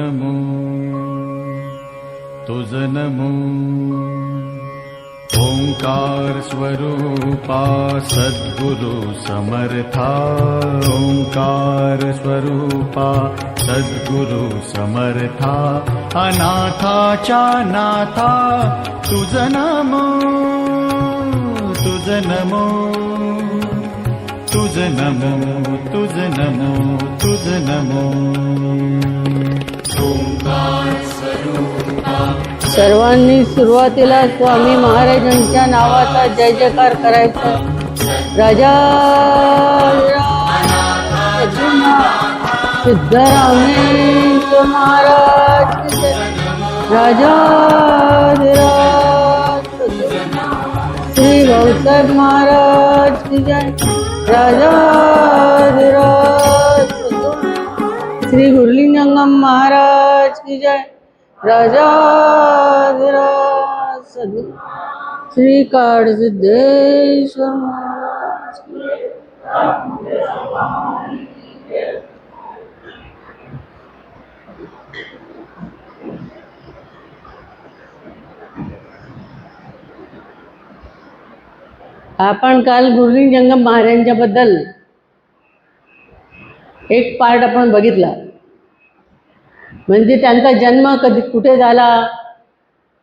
नमो तुझ नमो ओंकार स्वरूपा सद्गुरु समर्था ओंकार स्वरूपा सद्गुरु समर्था अनाथाच्या नाथा तुझ नमो तुझ नमो तुझ नमो तुझ नमो तुझ नमो ओंकार स्वरूपा। सर्वांनी सुरुवातीला स्वामी महाराजांच्या नावाचा जय जयकार करायचा। राजा सिद्धरामेश्वर महाराज की जय। राजा श्री भाऊसाहेब महाराज की जय। राजा श्री गुरुलिंगम महाराज की जय। राजाधिराज सद्गुरु श्री काळसिद्धेश्वर महाराज की जय। आपण काल गुरुलिंगम महाराजांच्या बद्दल एक पार्ट आपण बघितला, म्हणजे त्यांचा जन्म कधी कुठे झाला,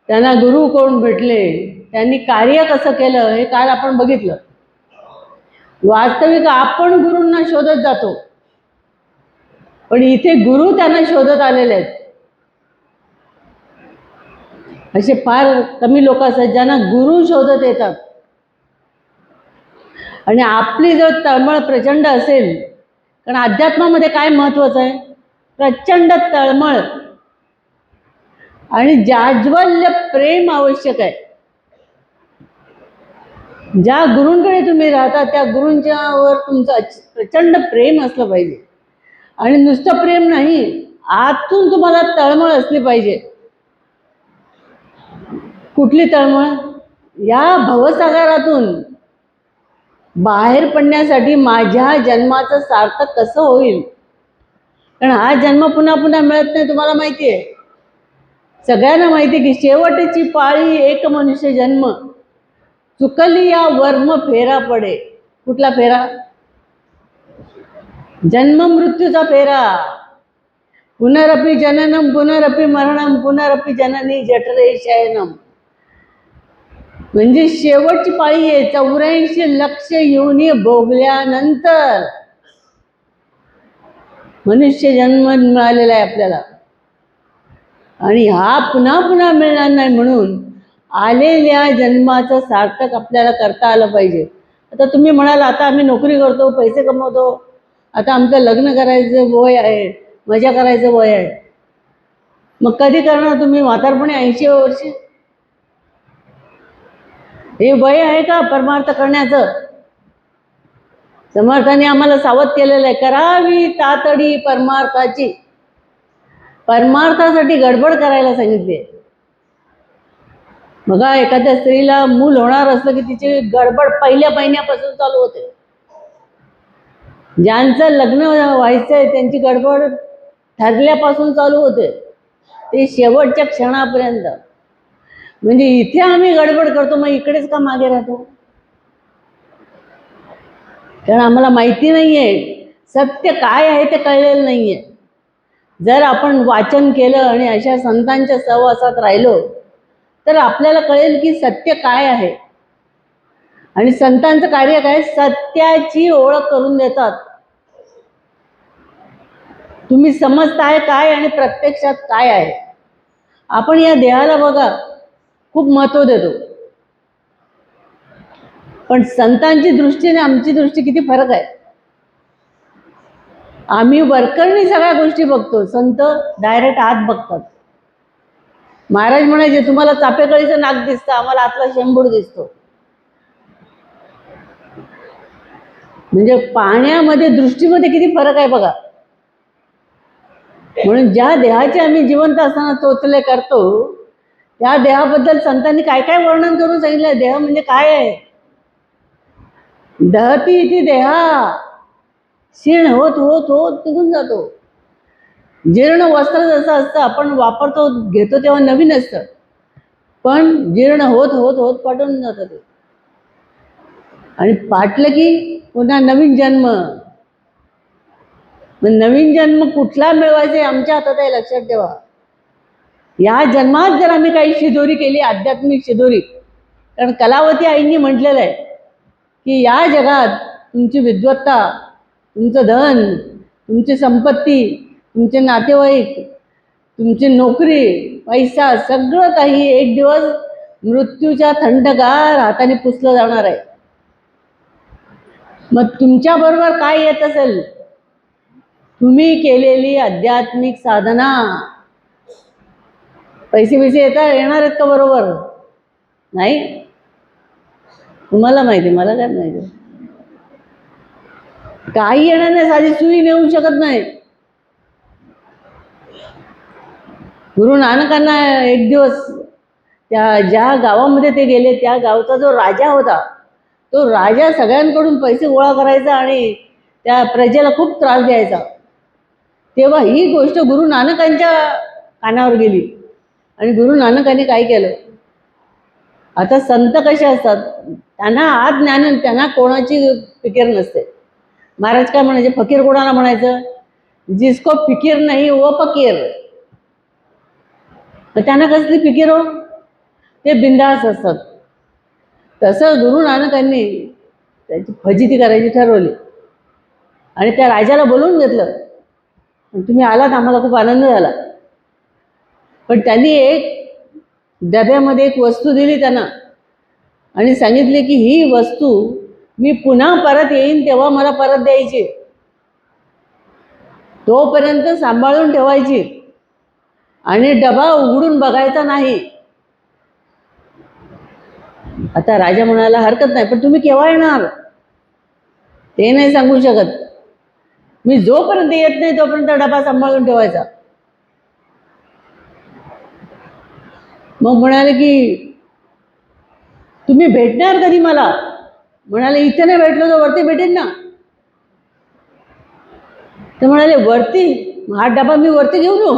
त्यांना गुरु कोण भेटले, त्यांनी कार्य कसं केलं हे काल आपण बघितलं। वास्तविक आपण गुरूंना शोधत जातो, पण इथे गुरु त्यांना शोधत आलेले आहेत। असे फार कमी लोक असतात ज्यांना गुरु शोधत येतात। आणि आपली जर तळमळ प्रचंड असेल, कारण अध्यात्मामध्ये काय महत्त्वाचं आहे, प्रचंड तळमळ आणि जाज्वल्य प्रेम आवश्यक आहे। ज्या गुरूंकडे तुम्ही राहता त्या गुरूंच्यावर तुमचं प्रचंड प्रेम असलं पाहिजे। आणि नुसतं प्रेम नाही, आतून तुम्हाला तळमळ असली पाहिजे। कुठली तळमळ? या भवसागरातून बाहेर पडण्यासाठी माझ्या जन्माचं सार्थक कसं होईल, कारण हा जन्म पुन्हा पुन्हा मिळत नाही। तुम्हाला माहिती आहे, सगळ्यांना माहिती आहे की शेवटची पाळी एक मनुष्य जन्म, चुकली या वर्म फेरा पडे। कुठला फेरा? जन्म मृत्यूचा फेरा। पुनरपि जननम पुनरपि मरणम पुनरपि जननी जठरे शयनम। म्हणजे शेवटची पाळी आहे। 84 लक्ष योनी भोगल्यानंतर मनुष्य जन्म मिळालेला आहे आपल्याला, आणि हा पुन्हा पुन्हा मिळणार नाही। म्हणून आलेल्या जन्माचं सार्थक आपल्याला करता आलं पाहिजे। आता तुम्ही म्हणाल, आता आम्ही नोकरी करतो, पैसे कमवतो, आता आमचं लग्न करायचं वय आहे, मजा करायचं वय आहे, मग कधी करणार तुम्ही म्हातारपणी 80 वर्षी? हे वय आहे का परमार्थ करण्याचं? समर्थाने आम्हाला सावध केलेलं आहे, करावी तातडी परमार्थाची। परमार्थासाठी गडबड करायला सांगितली। बघा, एखाद्या स्त्रीला मूल होणार असलं की तिची गडबड पहिल्या महिन्यापासून चालू होते। ज्यांचं लग्न व्हायचंय त्यांची गडबड ठरल्यापासून चालू होते, ते शेवटच्या क्षणापर्यंत। म्हणजे इथे आम्ही गडबड करतो, मग इकडेच का मागे राहतो? कारण आम्हाला माहिती नाहीये, सत्य काय आहे ते कळलेलं नाहीये। जर आपण वाचन केलं आणि अशा संतांच्या सहवासात राहिलो तर आपल्याला कळेल की सत्य काय आहे। आणि संतांचं कार्य काय? सत्याची ओळख करून देतात। तुम्ही समजताय काय आणि प्रत्यक्षात काय आहे। आपण या देहाला बघा खूप महत्त्व देतो, पण संतांची दृष्टी आणि आमची दृष्टी किती फरक आहे। आम्ही वरकरणी सगळ्या गोष्टी बघतो, संत डायरेक्ट आत बघतात। महाराज म्हणायचे, तुम्हाला चापेकळीचं नाक दिसतं, आम्हाला आतला शेंबूड दिसतो। म्हणजे पाण्यामध्ये दृष्टीमध्ये किती फरक आहे बघा। म्हणून ज्या देहाचे आम्ही जिवंत असताना चोचले करतो, त्या देहाबद्दल संतांनी काय काय वर्णन करून सांगितलं। देह म्हणजे काय आहे? दहती इति देहा, क्षीण होत होत होत निघून जातो। जीर्ण वस्त्र जसं असतं आपण वापरतो घेतो तेव्हा नवीन असतं, पण जीर्ण होत होत होत पाठवून जातं ते, आणि पाटलं की पुन्हा नवीन जन्म. मग नवीन जन्म कुठला मिळवायचा हे आमच्या हातात आहे, लक्षात ठेवा. या जन्मात जर आम्ही काही शिदोरी केली, आध्यात्मिक शिदोरी, कारण कलावती आईंनी म्हटलेलं आहे की या जगात तुमची विद्वत्ता, तुमचं धन, तुमची संपत्ती, तुमचे नातेवाईक, तुमची नोकरी, पैसा, सगळं काही एक दिवस मृत्यूच्या थंडगार हाताने पुसलं जाणार आहे. मग तुमच्याबरोबर काय येत असेल? तुम्ही केलेली आध्यात्मिक साधना. पैसे येणार आहेत का बरोबर? नाही. तुम्हाला माहिती, मला काय माहिती. काही येणार नाही, साधी सुई नेऊ शकत नाही. गुरु नानकांना एक दिवस त्या ज्या गावामध्ये ते गेले त्या गावचा जो राजा होता, तो राजा सगळ्यांकडून पैसे गोळा करायचा आणि त्या प्रजेला खूप त्रास द्यायचा. तेव्हा ही गोष्ट गुरु नानकांच्या कानावर गेली आणि गुरु नानकांनी काय केलं? आता संत कसे असतात, त्यांना आज ज्ञान, त्यांना कोणाची फिकीर नसते. महाराज काय म्हणायचे? फकीर कोणाला म्हणायचं? जिसको फिकीर नाही वो फकीर. त्यांना कसली फिकीर हो? ते बिंदास असतात. तसं गुरु नानकांनी त्याची फजिती करायची ठरवली आणि त्या राजाला बोलवून घेतलं. तुम्ही आलात, आम्हाला खूप आनंद झाला. पण त्यांनी एक डब्यामध्ये एक वस्तू दिली त्यांना आणि सांगितले की ही वस्तू मी पुन्हा परत येईन तेव्हा मला परत द्यायची, तोपर्यंत सांभाळून ठेवायची आणि डबा उघडून बघायचा नाही. आता राजा म्हणाला हरकत नाही, पण तुम्ही केव्हा येणार ते नाही सांगू शकत. मी जोपर्यंत येत नाही तोपर्यंत डबा सांभाळून ठेवायचा. मग म्हणाले की तुम्ही भेटणार कधी मला? म्हणाले इथे नाही भेटलो तर वरती भेटेन ना. तर म्हणाले वरती? हा डबा मी वरती घेऊन येऊ?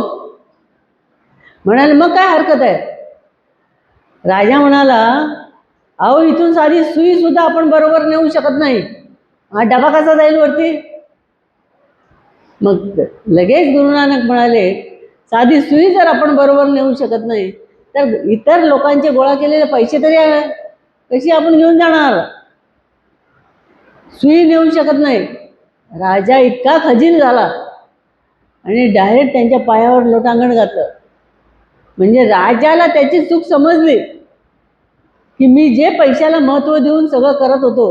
म्हणाले मग काय हरकत आहे. राजा म्हणाला अहो इथून साधी सुई सुद्धा आपण बरोबर नेऊ शकत नाही, हा डबा कसा जाईल वरती? मग लगेच गुरु नानक म्हणाले साधी सुई जर आपण बरोबर नेऊ शकत नाही तर इतर लोकांचे गोळा केलेले पैसे तरी कशी आपण घेऊन जाणार? सुई नेऊ शकत नाही. राजा इतका खजील झाला आणि डायरेक्ट त्यांच्या पायावर लोटांगण घातलं. म्हणजे राजाला त्याची चूक समजली की मी जे पैशाला महत्त्व देऊन सगळं करत होतो,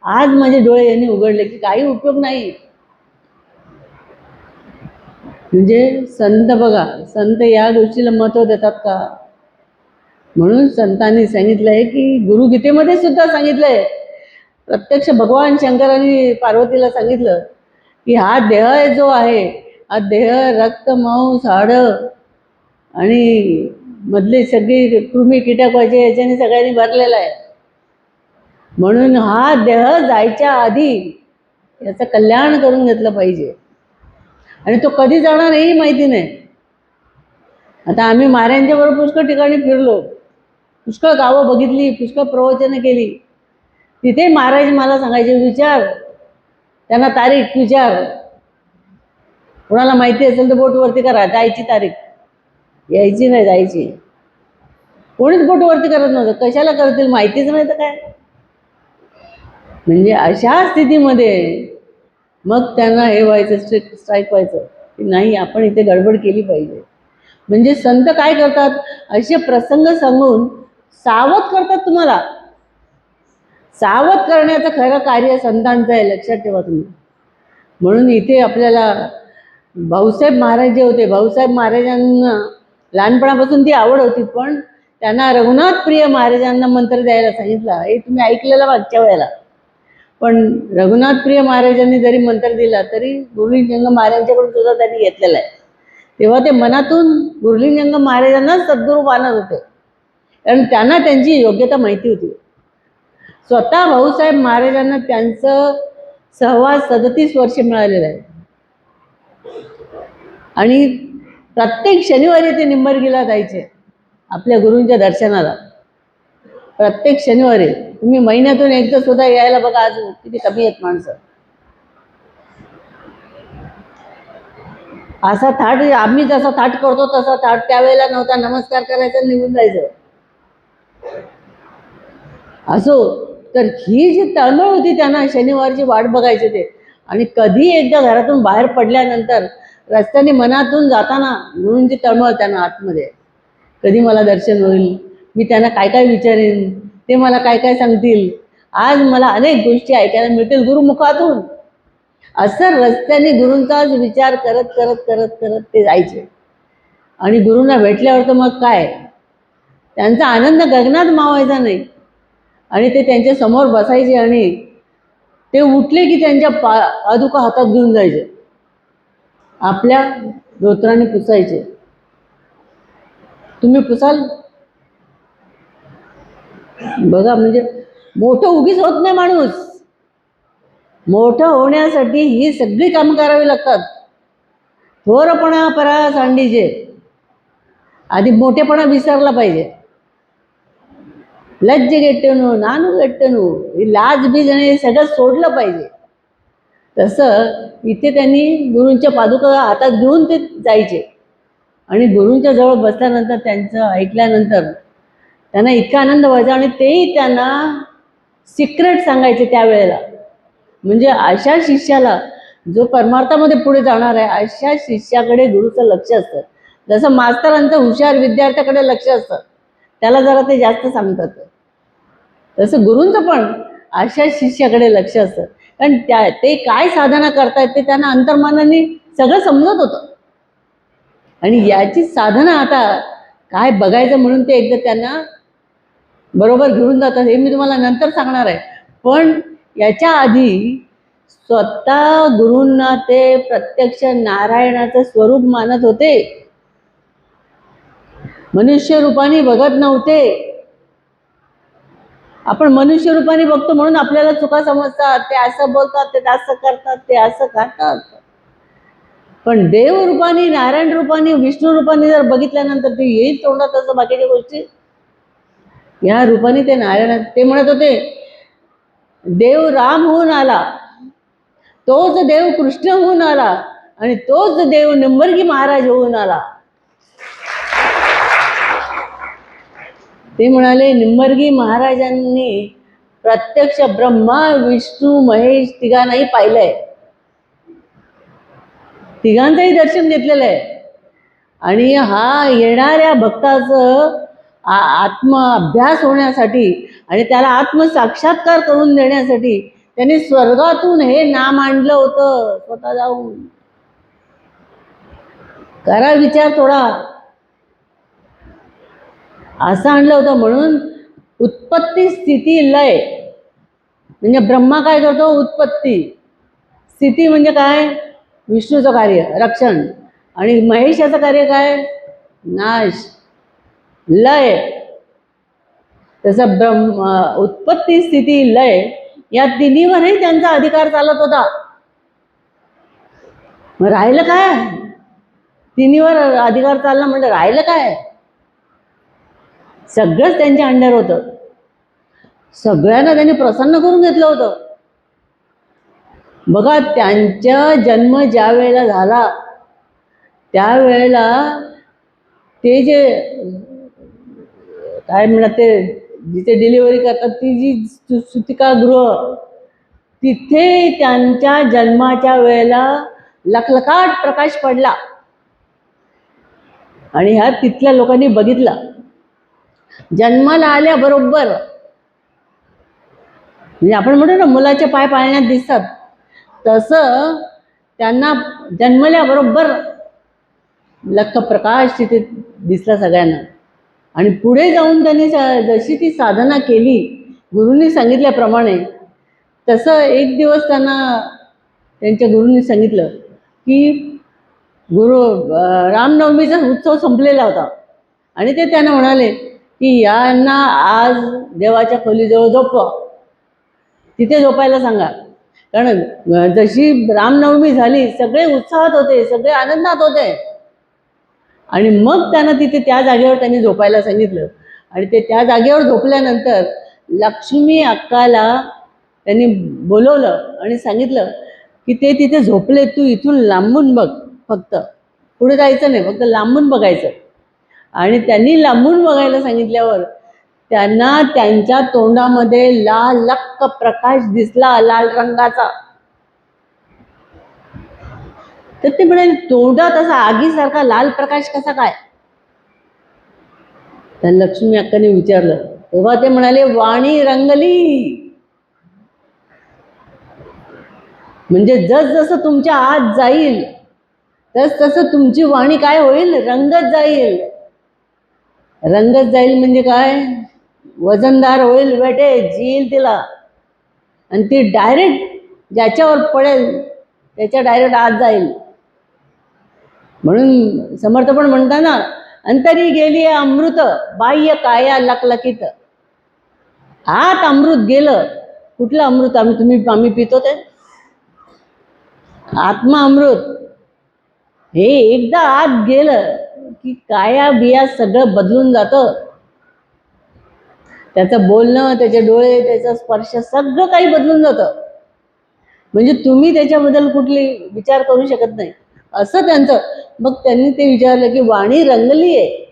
आज माझे डोळे यांनी उघडले की काही उपयोग नाही. म्हणजे संत बघा, संत या गोष्टीला महत्त्व देतात का? म्हणून संतांनी सांगितलंय की गुरुगीतेमध्ये सुद्धा सांगितलंय, प्रत्यक्ष भगवान शंकरांनी पार्वतीला सांगितलं की हा देह जो आहे, हा देह रक्त मांस हाडं आणि मधली सगळी कृमी कीटक व्हायचे याच्याने सगळ्यांनी भरलेला आहे. म्हणून हा देह जायच्या आधी याचं कल्याण करून घेतलं पाहिजे आणि तो कधी जाणार हेही माहिती नाही. आता आम्ही महाराजांच्या बरोबर पुष्कळ ठिकाणी फिरलो, पुष्कळ गावं बघितली, पुष्कळ प्रवचनं केली. तिथे महाराज मला सांगायचे विचार, त्यांना तारीख विचार, कोणाला माहिती असेल तर बोटवरती करा जायची तारीख, यायची नाही जायची. कोणीच बोटवरती करत नव्हतं. कशाला करतील, माहितीच नाही तर काय. म्हणजे अशा स्थितीमध्ये मग त्यांना हे व्हायचं, स्ट्राईक व्हायचं की नाही आपण इथे गडबड केली पाहिजे. म्हणजे संत काय करतात, असे प्रसंग सांगून सावध करतात तुम्हाला. सावध करण्याचं खरं कार्य संतांचं आहे, लक्षात ठेवा तुम्ही. म्हणून इथे आपल्याला भाऊसाहेब महाराज जे होते, भाऊसाहेब महाराजांना लहानपणापासून ती आवड होती, पण त्यांना रघुनाथ प्रिय महाराजांना मंत्र द्यायला सांगितला. हे तुम्ही ऐकलेलं मागच्या वेळेला. पण रघुनाथ प्रिय महाराजांनी जरी मंत्र दिला तरी गुरुलिंग महाराजांच्याकडून सुद्धा त्यांनी घेतलेला आहे. तेव्हा ते मनातून गुरुलिंग महाराजांनाच सद्गुरू आणत होते, कारण त्यांना त्यांची योग्यता माहिती होती. स्वतः भाऊसाहेब महाराजांना त्यांचं सहवास 37 वर्ष मिळालेलं आहे. आणि प्रत्येक शनिवारी ते निंबर्गीला जायचे आपल्या गुरूंच्या दर्शनाला. प्रत्येक शनिवारी. तुम्ही महिन्यातून एकदा सुद्धा यायला बघा, आज किती कमी आहेत माणसं. असा थाट आम्ही जसा थाट करतो तसा थाट त्यावेळेला नव्हता. नमस्कार करायचा, निघून जायचं. असो, तर ही जी तळमळ होती त्यांना, शनिवारची वाट बघायचे ते. आणि कधी एकदा घरातून बाहेर पडल्यानंतर रस्त्याने मनातून जाताना गुरूंची तळमळ त्यांना आतमध्ये, कधी मला दर्शन होईल, मी त्यांना काय काय विचारेन, ते मला काय काय सांगतील, आज मला अनेक गोष्टी ऐकायला मिळतील गुरुमुखातून. असं रस्त्याने गुरूंचाच विचार करत करत करत करत ते जायचे. आणि गुरूंना भेटल्यावर तर मग काय, त्यांचा आनंद गगनात मावायचा नाही. आणि ते त्यांच्या समोर बसायचे आणि ते उठले की त्यांच्या पादुका हातात घेऊन जायचे, आपल्या धोत्राने पुसायचे. तुम्ही पुसाल बघा, म्हणजे मोठं उगीच होत नाही माणूस. मोठं होण्यासाठी ही सगळी कामं करावी लागतात. थोरपणा परा सांडीचे, आधी मोठेपणा विसरला पाहिजे. लज्ज गेट्टनू, नानू गेट्टनू, लाज बीज आणि सगळं सोडलं पाहिजे. तसं इथे त्यांनी गुरूंच्या पादुका हातात घेऊन ते जायचे. आणि गुरूंच्या जवळ बसल्यानंतर, त्यांचं ऐकल्यानंतर त्यांना इतका आनंद व्हायचा. आणि तेही त्यांना सिक्रेट सांगायचे त्यावेळेला. म्हणजे अशा शिष्याला, जो परमार्थामध्ये पुढे जाणार आहे, अशा शिष्याकडे गुरुचं लक्ष असतं. जसं मास्तरांचं हुशार विद्यार्थ्याकडे लक्ष असतं, त्याला जरा ते जास्त सांगतात, तसं गुरूंचं पण अशा शिष्याकडे लक्ष असतं. कारण ते काय साधना करतायत ते त्यांना अंतर्मनाने सगळं समजत होतं. आणि याची साधना आता काय बघायचं म्हणून ते एकदा त्यांना बरोबर घेऊन जातात. हे मी तुम्हाला नंतर सांगणार आहे. पण याच्या आधी स्वतः गुरूंना ते प्रत्यक्ष नारायणाचं स्वरूप मानत होते, मनुष्य रूपाने बघत नव्हते. आपण मनुष्य रूपाने बघतो म्हणून आपल्याला चुका समजतात, ते असं बोलतात, ते असं करतात, ते असं खातात. पण देव रूपाने, नारायण रूपाने, विष्णू रूपाने जर बघितल्यानंतर ते येईल तोंडात असं बाकीच्या गोष्टी. या रूपाने ते नारायण, ते म्हणत होते, देव राम होऊन आला, तोच देव कृष्ण होऊन आला, आणि तोच देव निंबर्गी महाराज होऊन आला. ते म्हणाले, निंबर्गी महाराजांनी प्रत्यक्ष ब्रह्मा, विष्णू, महेश तिघांनाही पाहिलंय, तिघांचंही दर्शन घेतलेलं आहे. आणि हा येणाऱ्या भक्ताचं आत्मअभ्यास होण्यासाठी आणि त्याला आत्मसाक्षात्कार करून देण्यासाठी त्यांनी स्वर्गातून हे नाम आणलं होतं. स्वतः जाऊन करा विचार थोडा, असं आणलं होतं. म्हणून उत्पत्ती, स्थिती, लय, म्हणजे ब्रह्मा काय करतो, उत्पत्ती. स्थिती म्हणजे काय, विष्णूचं कार्य रक्षण. आणि महेशाचं कार्य काय, नाश. लय, तसं उत्पत्ती, स्थिती, लय, या तिन्हीवरही त्यांचा अधिकार चालत होता. मग राहिलं काय, तिन्हीवर अधिकार चालला म्हणजे राहिलं काय, सगळंच त्यांच्या अंडर होतं. सगळ्यांना त्यांनी प्रसन्न करून घेतलं होतं. बघा, त्यांचा जन्म ज्या वेळेला झाला त्यावेळेला ते जे काय म्हणतात, ते जिथे डिलिव्हरी करतात ती जी सुतिकागृह, तिथे त्यांच्या जन्माच्या वेळेला लखलखाट प्रकाश पडला. आणि ह्या तिथल्या लोकांनी बघितला. जन्माला आल्याबरोबर, म्हणजे आपण म्हणतो ना मुलाचे पाय पाळण्यात दिसतात, तसं त्यांना जन्मल्याबरोबर लख प्रकाश तिथे दिसला सगळ्यांना. आणि पुढे जाऊन त्यांनी जशी ती साधना केली गुरूंनी सांगितल्याप्रमाणे, तसं एक दिवस त्यांना त्यांच्या गुरूंनी सांगितलं की रामनवमीचा उत्सव संपलेला होता. आणि ते त्यांना म्हणाले की यांना आज देवाच्या खोलीजवळ झोपवा, तिथे झोपायला सांगा. कारण जशी रामनवमी झाली, सगळे उत्साहात होते, सगळे आनंदात होते. आणि मग त्यांना तिथे त्या जागेवर त्यांनी झोपायला सांगितलं. आणि ते त्या जागेवर झोपल्यानंतर लक्ष्मी अक्काला त्यांनी बोलवलं आणि सांगितलं की ते तिथे झोपले, तू इथून लांबून बघ, फक्त पुढे जायचं नाही, फक्त लांबून बघायचं. आणि त्यांनी लांबून बघायला सांगितल्यावर त्यांना त्यांच्या तोंडामध्ये लाल लक्क प्रकाश दिसला, लाल रंगाचा. तर ते म्हणाले, तोंडात असा आगीसारखा लाल प्रकाश कसा काय? तर लक्ष्मी अक्काने विचारलं. तेव्हा ते म्हणाले, वाणी रंगली. म्हणजे जसजसं तुमच्या आत जाईल तसं तुमची वाणी काय होईल? रंगत जाईल. रंगत जाईल म्हणजे काय? वजनदार होईल बेटे, येईल तिला. आणि ती डायरेक्ट ज्याच्यावर पडेल त्याच्या डायरेक्ट आत जाईल. म्हणून समर्थ पण म्हणतात ना, अंतरी गेली अमृत, बाह्य काया लकलकीत. आत अमृत गेलं. कुठलं अमृत? आम्ही पितो ते आत्मा अमृत. हे एकदा आत गेलं की काया बिया सगळं बदलून जातं. त्याचं बोलणं, त्याचे डोळे, त्याचा स्पर्श सगळं काही बदलून जातं. म्हणजे तुम्ही त्याच्याबद्दल कुठली विचार करू शकत नाही असं त्यांचं. मग त्यांनी ते विचारलं की वाणी रंगली आहे,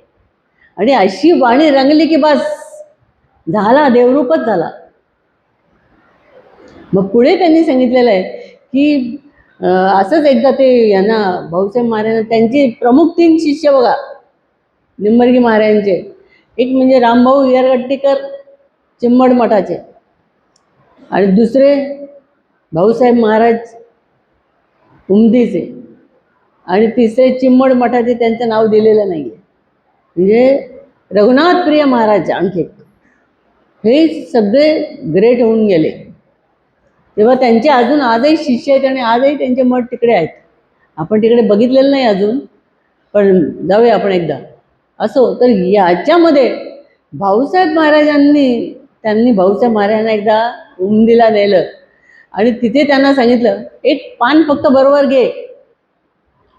आणि अशी वाणी रंगली की बस झाला, देवरूपच झाला. मग पुढे त्यांनी सांगितलेलं आहे की असंच एकदा ते यांना भाऊसाहेब महाराज, त्यांचे प्रमुख 3 शिष्य बघा निंबर्गी महाराजांचे. एक म्हणजे रामभाऊ हियरगट्टीकर चिम्मड मठाचे, आणि दुसरे भाऊसाहेब महाराज उमदीचे, आणि तिसरे चिम्मड मठाचे, त्यांचं नाव दिलेलं नाही आहे. म्हणजे रघुनाथ प्रिय महाराज आणखी. हे सगळे ग्रेट होऊन गेले. तेव्हा त्यांचे अजून आजही शिष्य आहेत आणि आजही त्यांचे मठ तिकडे आहेत. आपण तिकडे बघितलेलं नाही अजून, पण जाऊया आपण एकदा. असो, तर याच्यामध्ये भाऊसाहेब महाराजांनी भाऊसाहेब महाराजांना एकदा उमदीला नेलं आणि तिथे त्यांना सांगितलं, एक पान फक्त बरोबर घे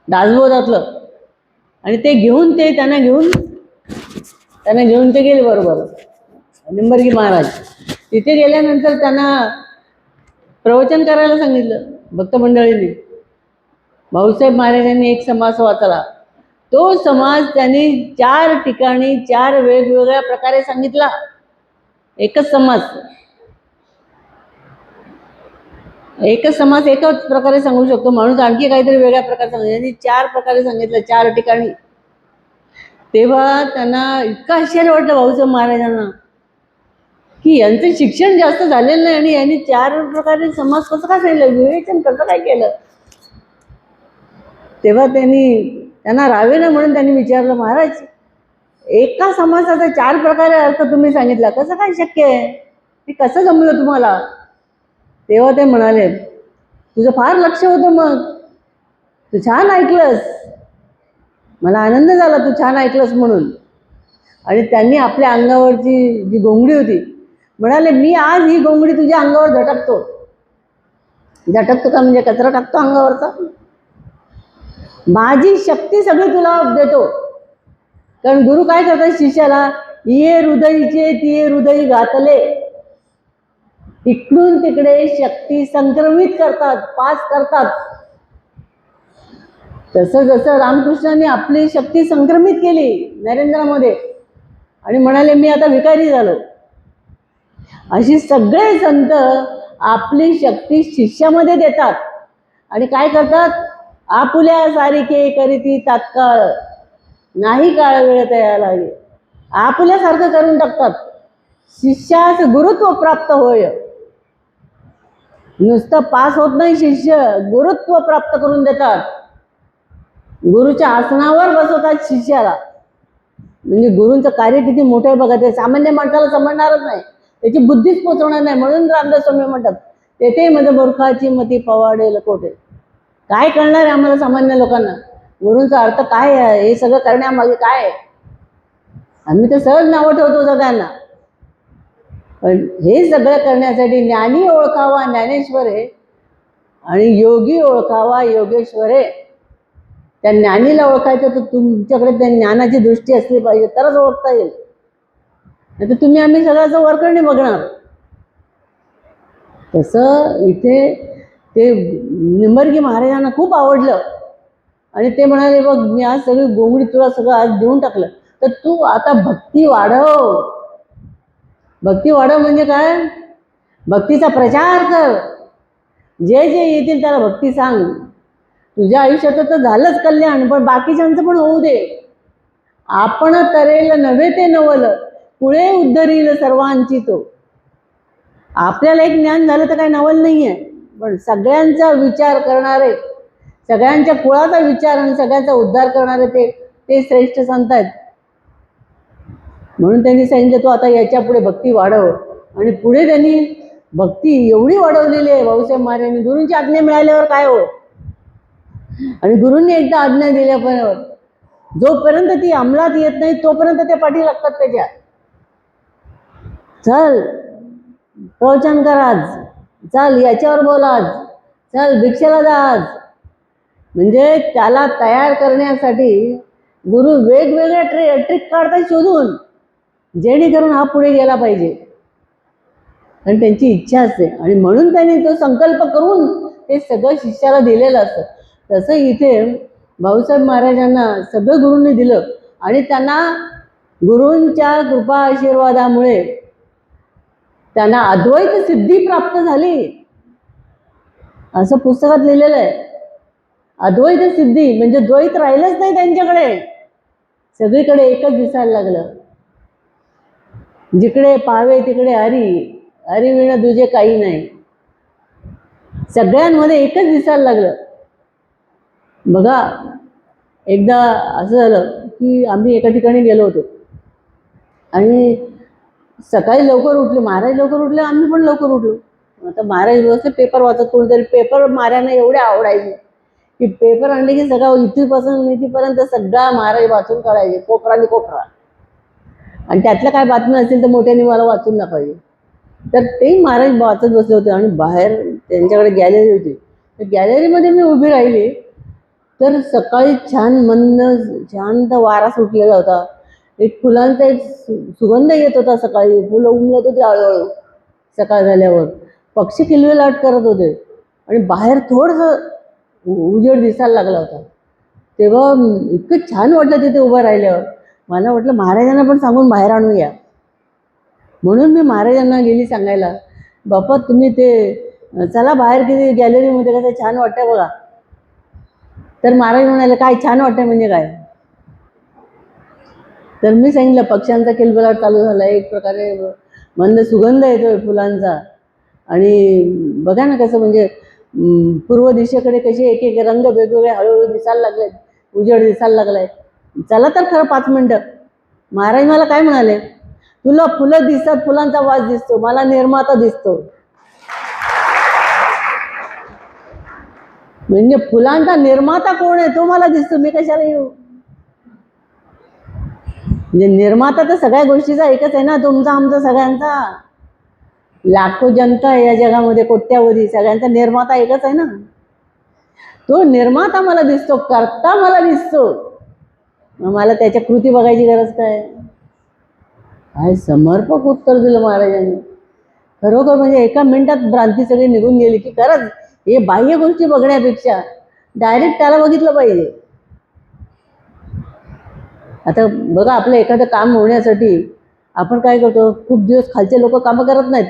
दासबोधातलं. आणि ते घेऊन त्यांना घेऊन ते गेले बरोबर निंबर्गी महाराज. तिथे गेल्यानंतर त्यांना प्रवचन करायला सांगितलं भक्त मंडळींनी. भाऊसाहेब महाराजांनी एक समास वाचला. तो समाज त्यांनी 4 ठिकाणी 4 वेगवेगळ्या प्रकारे सांगितला. एकच समास एकच प्रकारे सांगू शकतो माणूस, आणखी काहीतरी वेगळ्या प्रकारे सांगितलं. यांनी 4 प्रकारे सांगितलं, 4 ठिकाणी. तेव्हा त्यांना इतकं आश्चर्य वाटलं भाऊसाहेब महाराजांना की यांचं शिक्षण जास्त झालेलं नाही आणि यांनी 4 प्रकारे समास कसं काय सांगितलं, विवेचन कसं काय केलं. तेव्हा त्यांना राहावे म्हणून त्यांनी विचारलं, महाराज एका समासाचा 4 प्रकारे अर्थ तुम्ही सांगितला, कसं काय शक्य आहे, ते कसं जमलं तुम्हाला? तेव्हा ते म्हणाले, तुझं फार लक्ष होतं, मग तू छान ऐकलंस, मला आनंद झाला तू छान ऐकलंस म्हणून. आणि त्यांनी आपल्या अंगावरची जी गोंगडी होती, म्हणाले, मी आज ही गोंगडी तुझ्या अंगावर झटकतो का म्हणजे कचरा टाकतो अंगावरचा, माझी शक्ती सगळी तुला देतो. कारण गुरु काय करतात शिष्याला, ये हृदयीचे तिये हृदयी घातले, इकडून तिकडे शक्ती संक्रमित करतात, पास करतात. तसं जसं रामकृष्णांनी आपली शक्ती संक्रमित केली नरेंद्रामध्ये आणि म्हणाले, मी आता भिकारी झालो. अशी सगळे संत आपली शक्ती शिष्यामध्ये देतात आणि काय करतात, आपुल्या सारिके करीती तात्काळ, नाही काळ वेळ तयार लागे, आपुल्यासारखं करून टाकतात. शिष्यास गुरुत्व प्राप्त होय. नुसतं पास होत नाही शिष्य, गुरुत्व प्राप्त करून देतात. गुरुच्या आसनावर बसवतात शिष्याला. म्हणजे गुरूंचं कार्य किती मोठं आहे बघा. ते सामान्य माणसाला समजणारच नाही, त्याची बुद्धीच पोचवणार नाही. म्हणून रामदास स्वामी म्हणतात, तेथे मध्ये मूर्खाची मती पवाडेल कोठे. काय कळणार आहे आम्हाला सामान्य लोकांना गुरूंचा अर्थ काय आहे, हे सगळं करण्यामागे काय आहे? आम्ही तर सहज नावं ठेवतो सगळ्यांना. पण हे सगळं करण्यासाठी ज्ञानी ओळखावा ज्ञानेश्वर आहे आणि योगी ओळखावा योगेश्वर आहे. त्या ज्ञानीला ओळखायचं तर तुमच्याकडे त्या ज्ञानाची दृष्टी असली पाहिजे, तरच ओळखता येईल. नाही तर तुम्ही आम्ही सगळ्याचं वरकरणी बघणार. तसं इथे ते निंबर्गी महाराजांना खूप आवडलं आणि ते म्हणाले, बघ मी आज सगळी गोंगडी तुला सगळं आज देऊन टाकलं, तर तू आता भक्ती वाढव. भक्ती वाढव म्हणजे काय? भक्तीचा प्रचार कर. जे जे येतील त्याला भक्ती सांग. तुझ्या आयुष्यात तर झालंच कल्याण, पण बाकीच्यांचं पण होऊ दे. आपण तरेल नव्हे ते नवल, पुढे उद्धरील सर्वांची तो. आपल्याला एक ज्ञान झालं तर काही नवल नाहीये, पण सगळ्यांचा विचार करणारे, सगळ्यांच्या कुळाचा विचार आणि सगळ्यांचा उद्धार करणारे ते श्रेष्ठ संत आहेत. म्हणून त्यांनी सांगितलं तू आता याच्या पुढे भक्ती वाढव. आणि पुढे त्यांनी भक्ती एवढी वाढवलेली आहे भाऊसाहेब महाराजांनी. गुरूंची आज्ञा मिळाल्यावर काय हो, आणि गुरूंनी एकदा आज्ञा दिल्यावर जोपर्यंत ती अंमलात येत नाही तोपर्यंत ते पाठी लागतात त्याच्या. चल प्रवचन कर आज, चल याच्यावर बोल आज, चल भिक्षेला जा आज. म्हणजे त्याला तयार करण्यासाठी गुरु वेगवेगळ्या ट्रिक काढतात शोधून, जेणेकरून हा पुढे गेला पाहिजे. आणि त्यांची इच्छा असते आणि म्हणून त्यांनी तो संकल्प करून ते सगळं शिष्याला दिलेलं असतं. तसं इथे भाऊसाहेब महाराजांना सगळं गुरूंनी दिलं आणि त्यांना गुरूंच्या कृपा आशीर्वादामुळे त्यांना अद्वैत सिद्धी प्राप्त झाली, असं पुस्तकात लिहिलेलं आहे. अद्वैत सिद्धी म्हणजे द्वैत राहिलंच नाही त्यांच्याकडे, सगळीकडे एकच दिसायला लागलं. जिकडे पाहावे तिकडे हरी, हरी विना तुझे काही नाही. सगळ्यांमध्ये एकच दिसायला लागलं. बघा एकदा असं झालं की आम्ही एका ठिकाणी गेलो होतो आणि सकाळी लवकर उठले, महाराज लवकर उठले, आम्ही पण लवकर उठलो. आता महाराज व्यवस्थित पेपर वाचत, कोणतरी पेपर महाराजांना एवढे आवडायचे की पेपर आणले की सगळं इथेपासून इथेपर्यंत सगळा महाराज वाचून काढायचे, कोपराने कोपरा. आणि त्यातल्या काय बातम्या असतील तर मोठ्याने मला वाचून दाखवायचे. तर ते महाराज वाचत बसले होते आणि बाहेर त्यांच्याकडे गॅलरी होती. तर गॅलरीमध्ये मी उभी राहिली तर सकाळी छान मंद शांत वारा सुटलेला होता. एक फुलांचा एक सुगंध येत होता. सकाळी फुलं उमलत होती हळूहळू सकाळ झाल्यावर. पक्षी किलबिलाट करत होते आणि बाहेर थोडंसं उजेड दिसायला लागला होता. तेव्हा इतकं छान वाटलं तिथे उभं राहिल्यावर. मला वाटलं महाराजांना पण सांगून बाहेर आणूया. म्हणून मी महाराजांना गेली सांगायला, बाप्पा तुम्ही ते चला बाहेर किती गॅलरीमध्ये कसं छान वाटतंय बघा. तर महाराज म्हणाले काय छान वाटतंय म्हणजे काय? तर मी सांगितलं पक्ष्यांचा किलबिलाट चालू झाला, एक प्रकारे मंद सुगंध येतोय फुलांचा. आणि बघा ना कसं म्हणजे पूर्व दिशेकडे कसे एक एक रंग वेगवेगळे हळूहळू दिसायला लागले, उजेड दिसायला लागलाय. चला तर खरं 5 मिनिटं. महाराज मला काय म्हणाले, तुला फुलं दिसतात, फुलांचा वास दिसतो, मला निर्माता दिसतो. म्हणजे फुलांचा निर्माता कोण आहे तो मला दिसतो, मी कशाला येऊ? म्हणजे निर्माता तर सगळ्या गोष्टीचा एकच आहे ना, तुमचा आमचा सगळ्यांचा. लाखो जनता आहे या जगामध्ये, कोट्यावधी, सगळ्यांचा निर्माता एकच आहे ना. तो निर्माता मला दिसतो, करता मला दिसतो. मग मला त्याच्या कृती बघायची गरज काय? काय समर्पक उत्तर दिलं महाराजांनी. खरोखर म्हणजे एका मिनिटात भ्रांती सगळी निघून गेली की खरंच हे बाह्य गोष्टी बघण्यापेक्षा डायरेक्ट त्याला बघितलं पाहिजे. आता बघा आपलं एखादं काम होण्यासाठी आपण काय करतो, खूप दिवस खालचे लोक कामं करत नाहीत,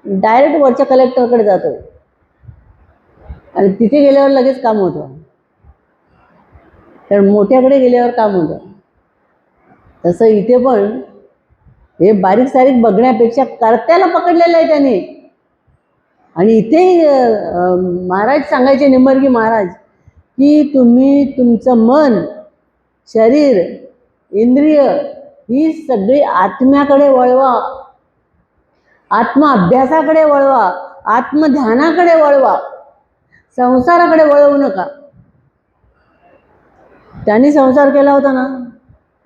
डायरेक्ट वरच्या कलेक्टरकडे जातो आणि तिथे गेल्यावर लगेच काम होतं. तर मोठ्याकडे गेल्यावर काम होतं. तसं इथे पण हे बारीक सारीक बघण्यापेक्षा कर्त्याला पकडलेलं आहे त्याने. आणि इथे महाराज सांगायचे, निंबर्गी महाराज, की तुम्ही तुमचं मन, शरीर, इंद्रिय ही सगळी आत्म्याकडे वळवा, आत्मअभ्यासाकडे वळवा, आत्मध्यानाकडे वळवा, संसाराकडे वळवू नका. त्यांनी संसार केला होता ना,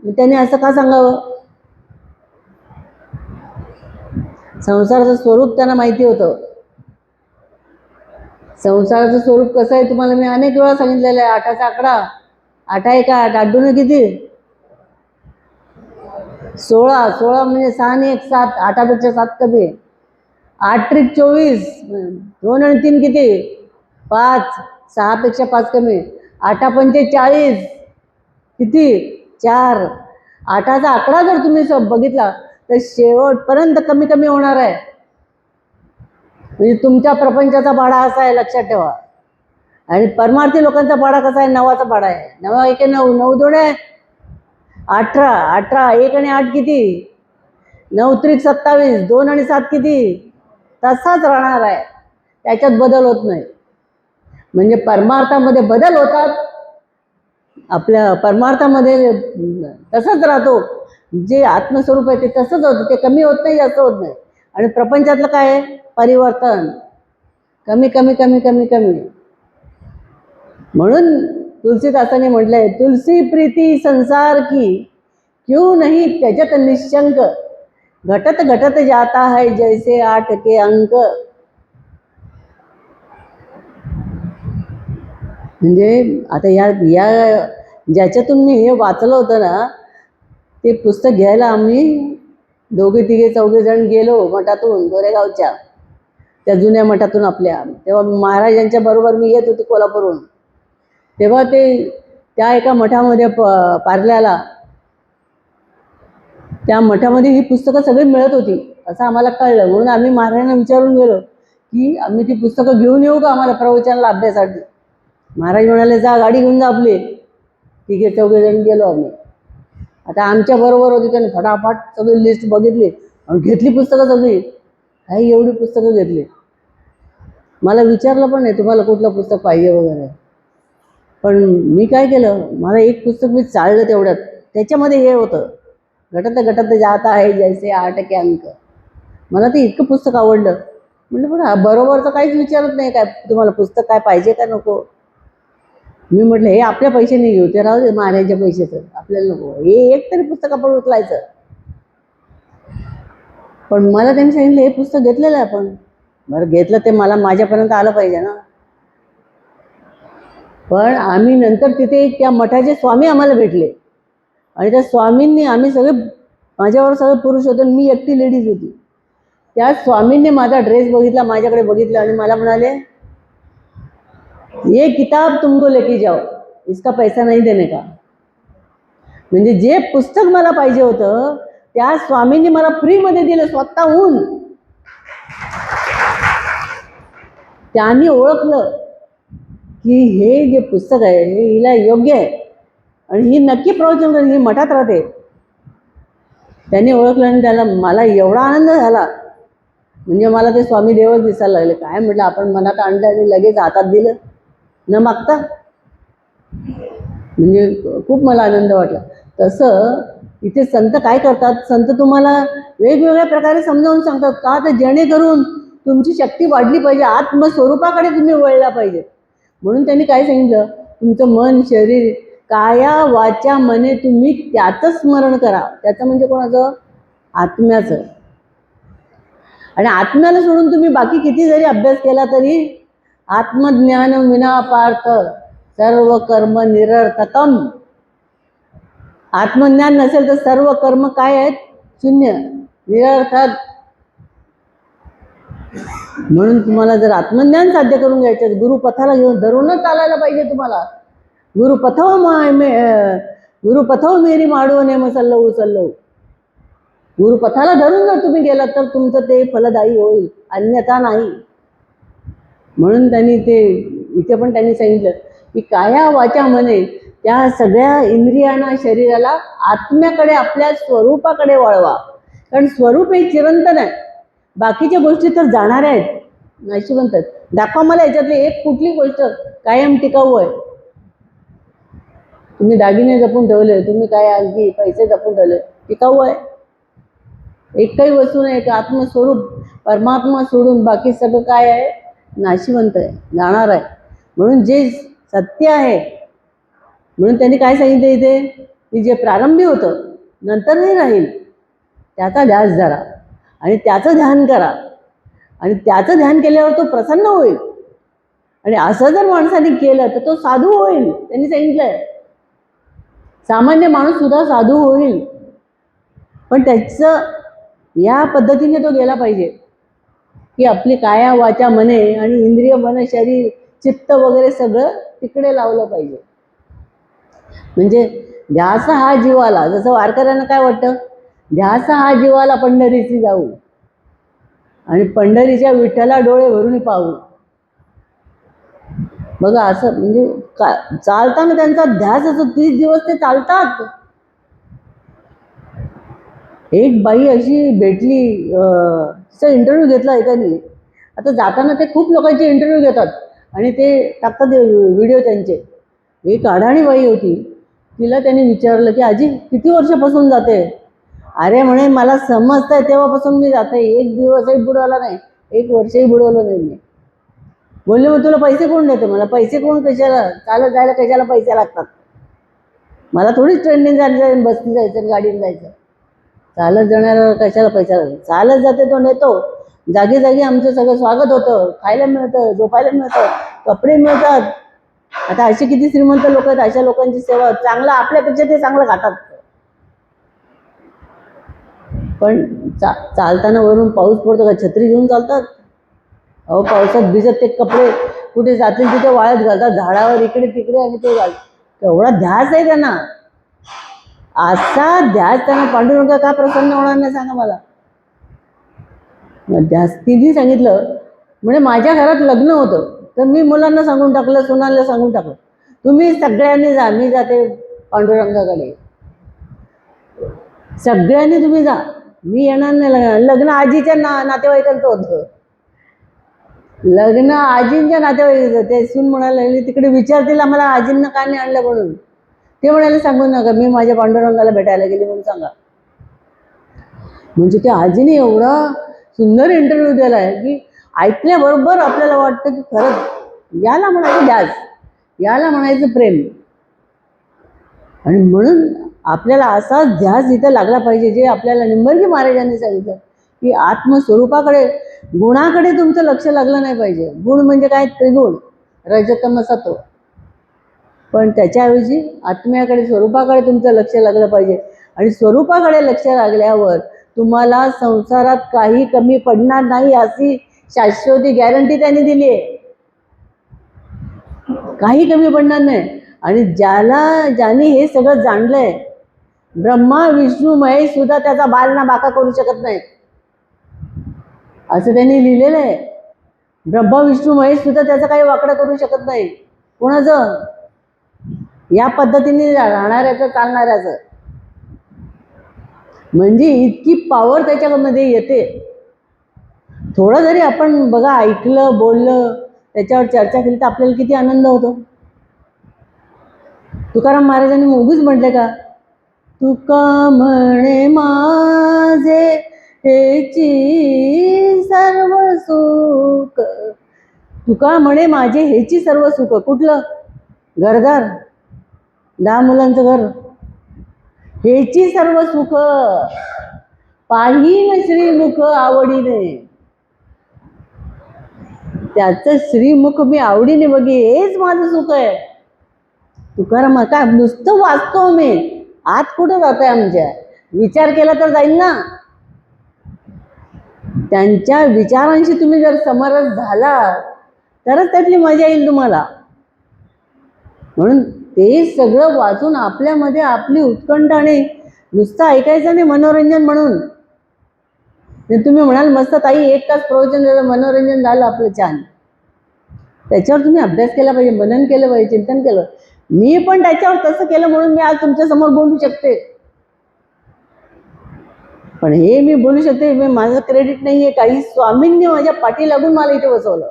त्यांनी असं का सांगावं? संसाराचं स्वरूप त्यांना माहिती होतं. संसाराचं स्वरूप कसं आहे तुम्हाला मी अनेक वेळा सांगितलेलं आहे. 8चा आकडा 8 आहे का 8 8 किती 16 16 म्हणजे 6 आणि 1 7 8पेक्षा 7 कमी आहे. 8 त्रिक 24 2 आणि 3 किती 5 6पेक्षा 5 कमी 8 पंचे 40 किती 4. 8चा आकडा जर तुम्ही बघितला तर शेवटपर्यंत कमी कमी होणार आहे. म्हणजे तुमच्या प्रपंचाचा पाढा असा आहे लक्षात ठेवा. आणि परमार्थी लोकांचा पाढा कसा आहे 9चा पाढा आहे. 9 1 9 9 2 आहे 18 18 1 आणि 8 किती 9 त्रिक 27 2 आणि 7 किती तसाच राहणार आहे. त्याच्यात बदल होत नाही. म्हणजे परमार्थामध्ये बदल होतात. आपल्या परमार्थामध्ये तसंच राहतो. जे आत्मस्वरूप आहे ते तसंच होतं. ते कमी होत नाही जास्त होत नाही. आणि प्रपंचातलं काय आहे परिवर्तन कमी कमी कमी कमी कमी. म्हणून तुलसीदासाने म्हटलंय तुलसी प्रीती संसार की क्यों नहीं त्यजत निशंक घटत घटत जाता है जैसे 8 के अंक. म्हणजे आता या ज्याच्यातून मी हे वाचलं होतं ना ते पुस्तक घ्यायला आम्ही 2 3 4 जण गेलो मठातून गोरेगावच्या त्या जुन्या मठातून आपल्या. तेव्हा महाराजांच्या बरोबर मी येत होती कोल्हापूरहून. तेव्हा ते त्या एका मठामध्ये पार्ल्याला त्या मठामध्ये ही पुस्तकं सगळी मिळत होती असं आम्हाला कळलं. म्हणून आम्ही महाराजांना विचारून गेलो की आम्ही ती पुस्तकं घेऊन येऊ का आम्हाला प्रवचनाला अभ्यासासाठी. महाराज म्हणाले जा गाडी घेऊन जा आपली. 3 4 जण गेलो आम्ही. आता आमच्या बरोबर होती त्याने फटाफट सगळी लिस्ट बघितली आणि घेतली पुस्तकं सगळी. काही एवढी पुस्तकं घेतली. मला विचारलं पण नाही तुम्हाला कुठलं पुस्तक पाहिजे वगैरे. पण मी काय केलं मला एक पुस्तक मी चाललं तेवढ्यात. त्याच्यामध्ये हे होतं घटत घटत जाता आहे जैसे 8 के अंक. मला ते इतकं पुस्तक आवडलं. म्हटलं पण बरोबरचं काहीच विचारत नाही काय तुम्हाला पुस्तक काय पाहिजे का नको. मी म्हटलं हे आपल्या पैशाने घेऊ ते राहू दे महाराजांच्या पैशाचं आपल्याला नको. हे एक तरी पुस्तक आपण उचलायचं. पण मला त्यांनी सांगितलं हे पुस्तक घेतलेलं आहे आपण. बरं घेतलं ते मला माझ्यापर्यंत आलं पाहिजे ना. पण आम्ही नंतर तिथे त्या मठाचे स्वामी आम्हाला भेटले आणि त्या स्वामींनी आम्ही सगळे माझ्यावर सगळे पुरुष होते मी एकटी लेडीज होती. त्या स्वामींनी माझा ड्रेस बघितला माझ्याकडे बघितलं आणि मला म्हणाले ये किताब तुमको लेके जाओ इसका पैसा नहीं देने का. म्हणजे जे पुस्तक मला पाहिजे होतं त्या स्वामींनी मला फ्रीमध्ये दिलं स्वतःहून. त्यांनी ओळखलं की हे जे पुस्तक आहे हे हिला योग्य आहे आणि ही नक्की प्रवचन करेल ही मठात राहते. त्यांनी ओळखलं आणि त्याला मला एवढा आनंद झाला. म्हणजे मला ते स्वामी देवच दिसायला लागले. काय म्हटलं आपण मनात आणलं आणि लगेच हातात दिलं न मागता. म्हणजे खूप मला आनंद वाटला. तसं इथे संत काय करतात संत तुम्हाला वेगवेगळ्या प्रकारे समजावून सांगतात का तर जेणेकरून तुमची शक्ती वाढली पाहिजे आत्मस्वरूपाकडे तुम्ही वळला पाहिजे. म्हणून त्यांनी काय सांगितलं तुमचं मन शरीर काया वाचा मने तुम्ही त्याचं स्मरण करा. त्याचं म्हणजे कोणाचं आत्म्याचं. आणि आत्म्याला सोडून तुम्ही बाकी किती जरी अभ्यास केला तरी आत्मज्ञान विना पार्थ सर्व कर्म निरर्थकम. आत्मज्ञान नसेल तर सर्व कर्म काय आहेत शून्य निरर्थक. म्हणून तुम्हाला जर आत्मज्ञान साध्य करून घ्यायचं गुरुपथाला घेऊन धरूनच चालायला पाहिजे तुम्हाला. गुरुपथव मेरी माडू नेम सल्लवू सल्लवू. गुरुपथाला धरून जर तुम्ही गेलात तर तुमचं ते फलदायी होईल अन्यथा नाही. म्हणून त्यांनी ते इथे पण त्यांनी सांगितलं की काया वाचा मने त्या सगळ्या इंद्रियांना शरीराला आत्म्याकडे आपल्या स्वरूपाकडे वळवा. कारण स्वरूप हे चिरंतन आहे. बाकीच्या गोष्टी तर जाणाऱ्या आहेत नाशी म्हणतात. दाखवा मला याच्यातली एक कुठली गोष्ट कायम टिकाऊ आहे. तुम्ही दागिने जपून ठेवले तुम्ही काय अगदी पैसे जपून ठेवले टिकाऊ आहे. एक काही वस्तू नाही एक आत्मस्वरूप परमात्मा सोडून बाकी सगळं काय आहे नाशिवंत आहे जाणार आहे. म्हणून जे सत्य आहे म्हणून त्यांनी काय सांगितलं इथे की जे प्रारंभी होतं नंतर नाही राहील त्याचा ध्यास धरा आणि त्याचं ध्यान करा आणि त्याचं ध्यान केल्यावर तो प्रसन्न होईल. आणि असं जर माणसाने केलं तर तो साधू होईल. त्यांनी सांगितलंय सामान्य माणूस सुद्धा साधू होईल, पण त्याचं या पद्धतीने तो गेला पाहिजे की आपली काया वाचा मने आणि इंद्रिय मन शरीर चित्त वगैरे सगळं तिकडे लावलं पाहिजे. म्हणजे ध्यास हा जीवाला, जसं वारकऱ्यांना काय वाटतं, ध्यास हा जीवाला पंढरीची जाऊ आणि पंढरीच्या विठ्ठला डोळे भरून पाहू. बघा असं म्हणजे चालताना त्यांचा ध्यास असतो, 30 दिवस ते चालतात. एक बाई अशी भेटली, तिचा इंटरव्ह्यू घेतला एकाने. आता जाताना ते खूप लोकांचे इंटरव्ह्यू घेतात आणि ते टाकतात व्हिडिओ त्यांचे. एक अडाणी बाई होती, तिला त्यांनी विचारलं की आजी किती वर्षापासून जाते? अरे म्हणे मला समजतंय तेव्हापासून मी जाते, एक दिवसही बुडवला नाही, एक वर्षही बुडवलं नाही मी. बोलले मग तुला पैसे कोण देते? मला पैसे कोण, कशाला चालत जायला कशाला पैसे लागतात? मला थोडीच ट्रेनने जायचं, बसने जायचं, गाडीने जायचं. चालत जाण्याला कशाला पैसा लागतो? चालत जाते तो नेतो, जागी जागी आमचं सगळं स्वागत होतं, खायला मिळतं, झोपायला मिळतं, कपडे मिळतात. आता असे किती श्रीमंत लोक आहेत, अशा लोकांची सेवा, चांगलं आपल्यापेक्षा ते चांगलं खातात. पण चालताना वरून पाऊस पडतो का छत्री घेऊन चालतात? अहो पावसात भिजत ते कपडे कुठे जातील तिथे वाळत घालतात, झाडावर इकडे तिकडे, आणि ते एवढा ध्यास आहे त्यांना. असा ध्यास त्यांना पांडुरंग का प्रसन्न होणार नाही सांगा मला? ध्यास तिने सांगितलं म्हणजे माझ्या घरात लग्न होतं तर मी मुलांना सांगून टाकलं, सुनांना सांगून टाकलं, तुम्ही सगळ्यांनी जा, मी जाते पांडुरंगाकडे, सगळ्यांनी तुम्ही जा, मी येणार नाही. लग्न आजीच्या नातेवाईकांचं होतं, लग्न आजींच्या नातेवाईकांचं. ते सून म्हणायला लागली तिकडे विचारतील आम्हाला आजींना का नाही आणलं म्हणून. ते म्हणाले सांगू नका, मी माझ्या पांडुरंगाला भेटायला गेली म्हणून सांगा. म्हणजे त्या आजीने एवढा सुंदर इंटरव्ह्यू दिलाय की ऐकल्याबरोबर आपल्याला वाटतं की खरंच याला म्हणायचं ध्यास, याला म्हणायचं प्रेम. आणि म्हणून आपल्याला असा ध्यास इथं लागला पाहिजे जे आपल्याला निंबर्गी महाराजांनी सांगितलं की आत्मस्वरूपाकडे, गुणाकडे तुमचं लक्ष लागलं नाही पाहिजे. गुण म्हणजे काय? त्रिगुण, रजतम सत्व. पण त्याच्याऐवजी आत्म्याकडे, स्वरूपाकडे तुमचं लक्ष लागलं पाहिजे. आणि स्वरूपाकडे लक्ष लागल्यावर तुम्हाला संसारात काही कमी पडणार नाही अशी शाश्वती गॅरंटी त्यांनी दिली आहे. काही कमी पडणार नाही. आणि ज्याने हे सगळं जाणलंय, ब्रह्मा विष्णू महेश सुद्धा त्याचा बालना बाका करू शकत नाही असं त्यांनी लिहिलेलं आहे. ब्रह्मा विष्णू महेश सुद्धा त्याचं काही वाकडं करू शकत नाही. कोणाचं? या पद्धतीने राहणाऱ्याचं, चालणाऱ्याचं. म्हणजे इतकी पॉवर त्याच्यामध्ये येते. थोडं जरी आपण बघा ऐकलं, बोललं, त्याच्यावर चर्चा केली तर आपल्याला किती आनंद होतो. तुकाराम महाराजांनी उगीच म्हटले का, तुका म्हणे माझे हेची सर्व सुख. तुका म्हणे माझे हेची सर्व सुख. कुठलं? घरदार, 10 मुलांचं घर, हेची सर्व सुख पाहीन श्रीमुख आवडीने. त्याचं श्रीमुख मी आवडीने बघी, हेच माझं सुख आहे. तुकाराम काय नुसतं वाचतो मी, आत कुठं जात आहे आमच्या? विचार केला तर जाईल ना. त्यांच्या विचारांशी तुम्ही जर समरस झाला तरच त्यातली मजा येईल तुम्हाला. म्हणून ते सगळं वाचून आपल्यामध्ये आपली उत्कंठ, आणि नुसतं ऐकायचं नाही मनोरंजन म्हणून. तुम्ही म्हणाल मस्त ताई 1 तास प्रवचन झालं, मनोरंजन झालं आपलं छान, त्याच्यावर तुम्ही अभ्यास केला पाहिजे, मनन केलं पाहिजे, चिंतन केलं. मी पण त्याच्यावर तसं केलं म्हणून मी आज तुमच्या समोर बोलू शकते. पण हे मी बोलू शकते, मी माझं क्रेडिट नाहीये काही. स्वामींनी माझ्या पाठी लागून मला इथे बसवलं.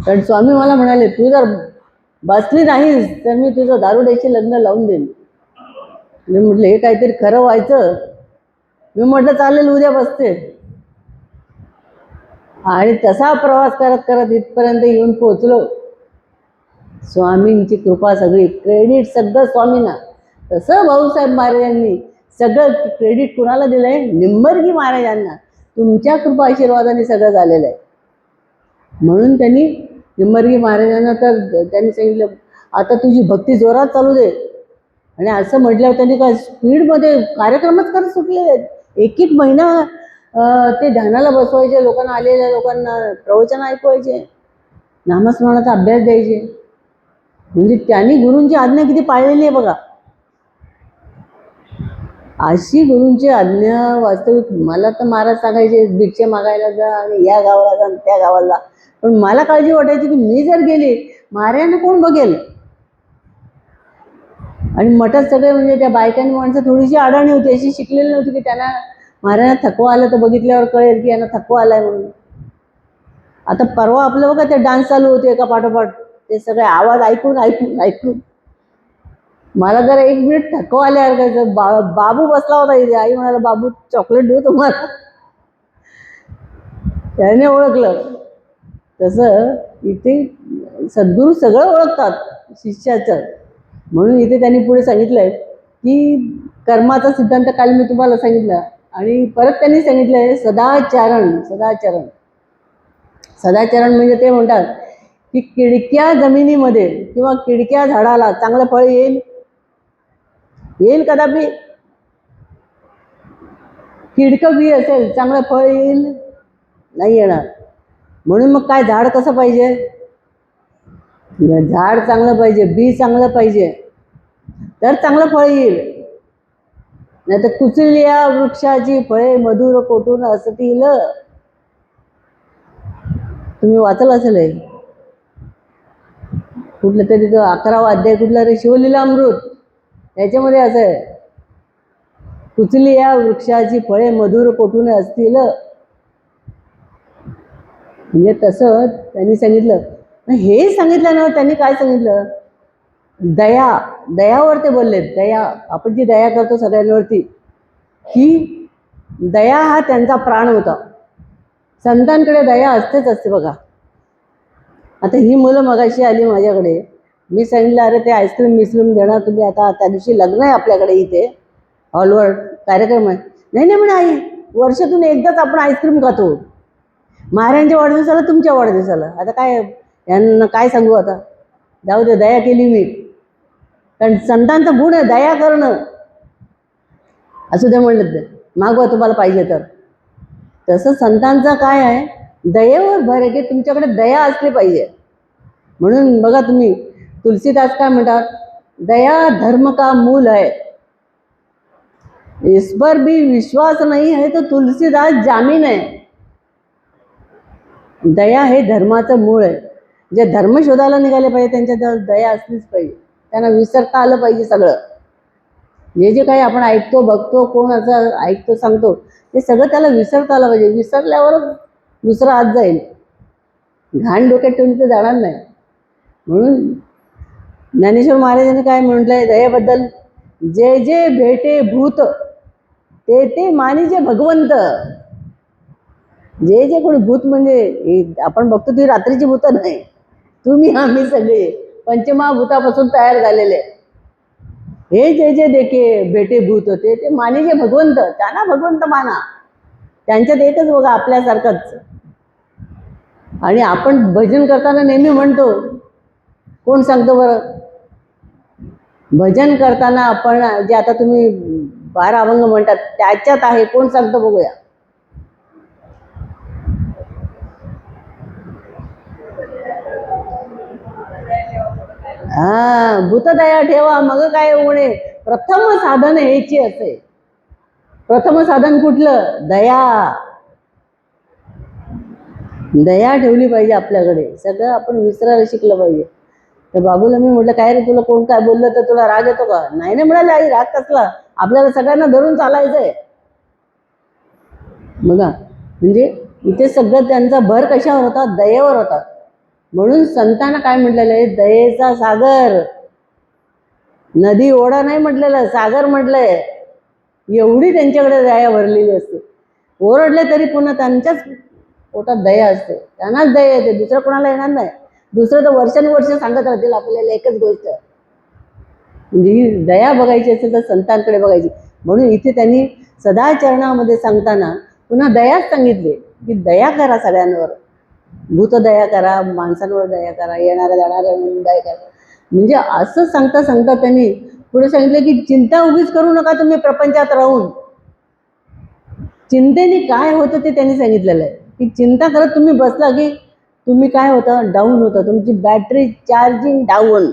कारण स्वामी मला म्हणाले तू जर बसली नाहीस तर मी तुझं दारुड्याशी लग्न लावून देईन. मी म्हटलं हे काहीतरी खरं व्हायचं. मी म्हटलं चालेल उद्या बसते. आणि तसा प्रवास करत करत इथपर्यंत येऊन पोहोचलो. स्वामींची कृपा सगळी, क्रेडिट सगळं स्वामींना. तसं भाऊसाहेब महाराजांनी सगळं क्रेडिट कुणाला दिलंय? निंबर्गी महाराजांना. तुमच्या कृपा आशीर्वादाने सगळं झालेलं आहे. म्हणून त्यांनी निंबार्की महाराजांना तर त्यांनी सांगितलं, आता तुझी भक्ती जोरात चालू दे. आणि असं म्हटल्यावर त्यांनी काय स्पीडमध्ये कार्यक्रमच करत सुटलेले आहेत. एक एक महिना ते ध्यानाला बसवायचे, लोकांना, आलेल्या लोकांना प्रवचन ऐकवायचे, नामस्मरणाचा अभ्यास द्यायचे. म्हणजे त्यांनी गुरूंची आज्ञा किती पाळलेली आहे बघा. अशी गुरूंची आज्ञा वास्तविक मला तर महाराज सांगायचे, भिक्षा मागायला जा आणि या गावाला जा त्या गावाला जा. पण मला काळजी वाटायची की मी जर गेले महाराजांना कोण बघेल. आणि मठात सगळे म्हणजे त्या बायकांनी माणसं थोडीशी अडाणी होती, अशी शिकलेली नव्हती की त्यांना महाराजांना थकवा आला तर बघितल्यावर कळेल की यांना थकवा आलाय म्हणून. आता परवा आपलं बघा ते डान्स चालू होते एका पाठोपाठ, ते सगळे आवाज ऐकून ऐकून ऐकून मला जरा एक मिनिट थकवा आल्यासारखं. बाबू बसला होता इथे. आई म्हणाला, बाबू चॉकलेट देऊ तुम्हाला. त्याने ओळखलं. तसं इथे सद्गुरू सगळं ओळखतात शिष्याचं. म्हणून इथे त्यांनी पुढे सांगितलंय की कर्माचा सिद्धांत काल मी तुम्हाला सांगितला. आणि परत त्यांनी सांगितलंय सदाचरण. सदाचरण सदाचरण म्हणजे ते म्हणतात की किडक्या जमिनीमध्ये किंवा किडक्या झाडाला चांगलं फळ येईल येईल कदापि. किडकं बी असेल चांगलं फळ येईल नाही येणार. म्हणून मग काय झाड कसं पाहिजे, झाड चांगलं पाहिजे, बी चांगलं पाहिजे तर चांगलं फळ येईल. नाही तर कुचल्या वृक्षाची फळे मधुर कोटून असतील. तुम्ही वाचलं असेल हे. कुठलं तरी तो 11वा अध्याय कुठला रे, शिवलीलामृत, त्याच्यामध्ये असं आहे, कुचल्या वृक्षाची फळे मधुर कोटून असतील. म्हणजे तसं त्यांनी सांगितलं. हे सांगितलं ना, त्यांनी काय सांगितलं, दया. दयावर ते बोलले. दया, आपण जी दया करतो सगळ्यांवरती, ही दया हा त्यांचा प्राण होता. संतांकडे दया असतेच असते बघा. आता ही मुलं मगाशी आली माझ्याकडे, मी सांगितलं अरे ते आईस्क्रीम मिस्क्रीम देणार तुम्ही, आता त्या दिवशी लग्न आहे आपल्याकडे इथे हॉलवर कार्यक्रम आहे. नाही नाही म्हणे आई, वर्षातून एकदाच आपण आईस्क्रीम खातो, महाराजांच्या वाढदिवसाला तुमच्या वाढदिवसाला. आता काय यांना काय सांगू, आता जाऊ दे, दया केली मी. कारण संतांचा गुण आहे दया करणं. असू दे म्हणलं, ते मागवा तुम्हाला पाहिजे तर. तसं संतांचा काय आहे, दयेवर भर आहे की तुमच्याकडे दया असली पाहिजे. म्हणून बघा तुम्ही तुलसीदास काय म्हणतात, दया धर्म का मूल है, इस पर भी विश्वास नहीं है तो तुलसीदास जामीन है. दया हे धर्माचं मूळ आहे. जे धर्म शोधायला निघाले पाहिजे त्यांच्याजवळ दया असलीच पाहिजे. त्यांना विसरता आलं पाहिजे सगळं. जे जे काही आपण ऐकतो बघतो, कोण असं ऐकतो सांगतो, ते सगळं त्याला विसरता आलं पाहिजे. विसरल्यावरच दुसरा हात जाईल. घाण डोक्यात ठेवली तर जाणार नाही. म्हणून ज्ञानेश्वर महाराजांनी काय म्हटलंय दयेबद्दल, जे जे भेटे भूत ते ते मानिजे भगवंत. जे जे कोणी भूत म्हणजे आपण बघतो ती रात्रीची भूतं नाही, तुम्ही आम्ही सगळे पंचमहाभूतापासून तयार झालेले. हे जे जे देखे भेटे भूत ते ते मानिजे भगवंत. त्यांना भगवंत माना. त्यांच्यात एकच बघा आपल्यासारखंच. आणि आपण भजन करताना नेहमी म्हणतो, कोण सांगतो बरं, भजन करताना आपण जे आता तुम्ही 12 अभंग म्हणतात त्याच्यात आहे, कोण सांगतो बघूया. भूतदया ठेवा मग काय उणे, प्रथम साधन हेची असे. प्रथम साधन कुठलं, दया. दया ठेवली पाहिजे आपल्याकडे. सगळं आपण विसरायला शिकलं पाहिजे. तर बाबूला मी म्हटलं, काय रे तुला कोण काय बोललं तर तुला राग येतो का. नाही नाही म्हणाले, आई राग कसला, आपल्याला सगळ्यांना धरून चालायचंय. बघा म्हणजे इथे सगळं त्यांचा भर कशावर होता, दयेवर होता. म्हणून संतांना काय म्हटलेलं आहे, दयेचा सागर. नदी ओढा नाही म्हटलेलं, सागर म्हटलंय. एवढी त्यांच्याकडे दया भरलेली असते. ओरडले तरी पुन्हा त्यांच्याच पोटात दया असते. त्यांनाच दया येते, दुसरं कोणाला येणार नाही. दुसरं तर वर्षानुवर्ष सांगत राहतील आपल्याला एकच गोष्ट. म्हणजे ही दया बघायची असेल तर संतांकडे बघायची. म्हणून इथे त्यांनी सदाचरणामध्ये सांगताना पुन्हा दयाच सांगितली की दया करा सगळ्यांवर. भूतदया करा, माणसांवर दया करा, येणाऱ्या जाणाऱ्यांवर दया करा. म्हणजे असं सांगता सांगता त्यांनी पुढे सांगितलं की चिंता उगीच करू नका तुम्ही प्रपंचात राहून. चिंतेने काय होतं ते त्यांनी सांगितलेलं आहे की चिंता करत तुम्ही बसला की तुम्ही काय होतं, डाऊन होतं, तुमची बॅटरी चार्जिंग डाऊन.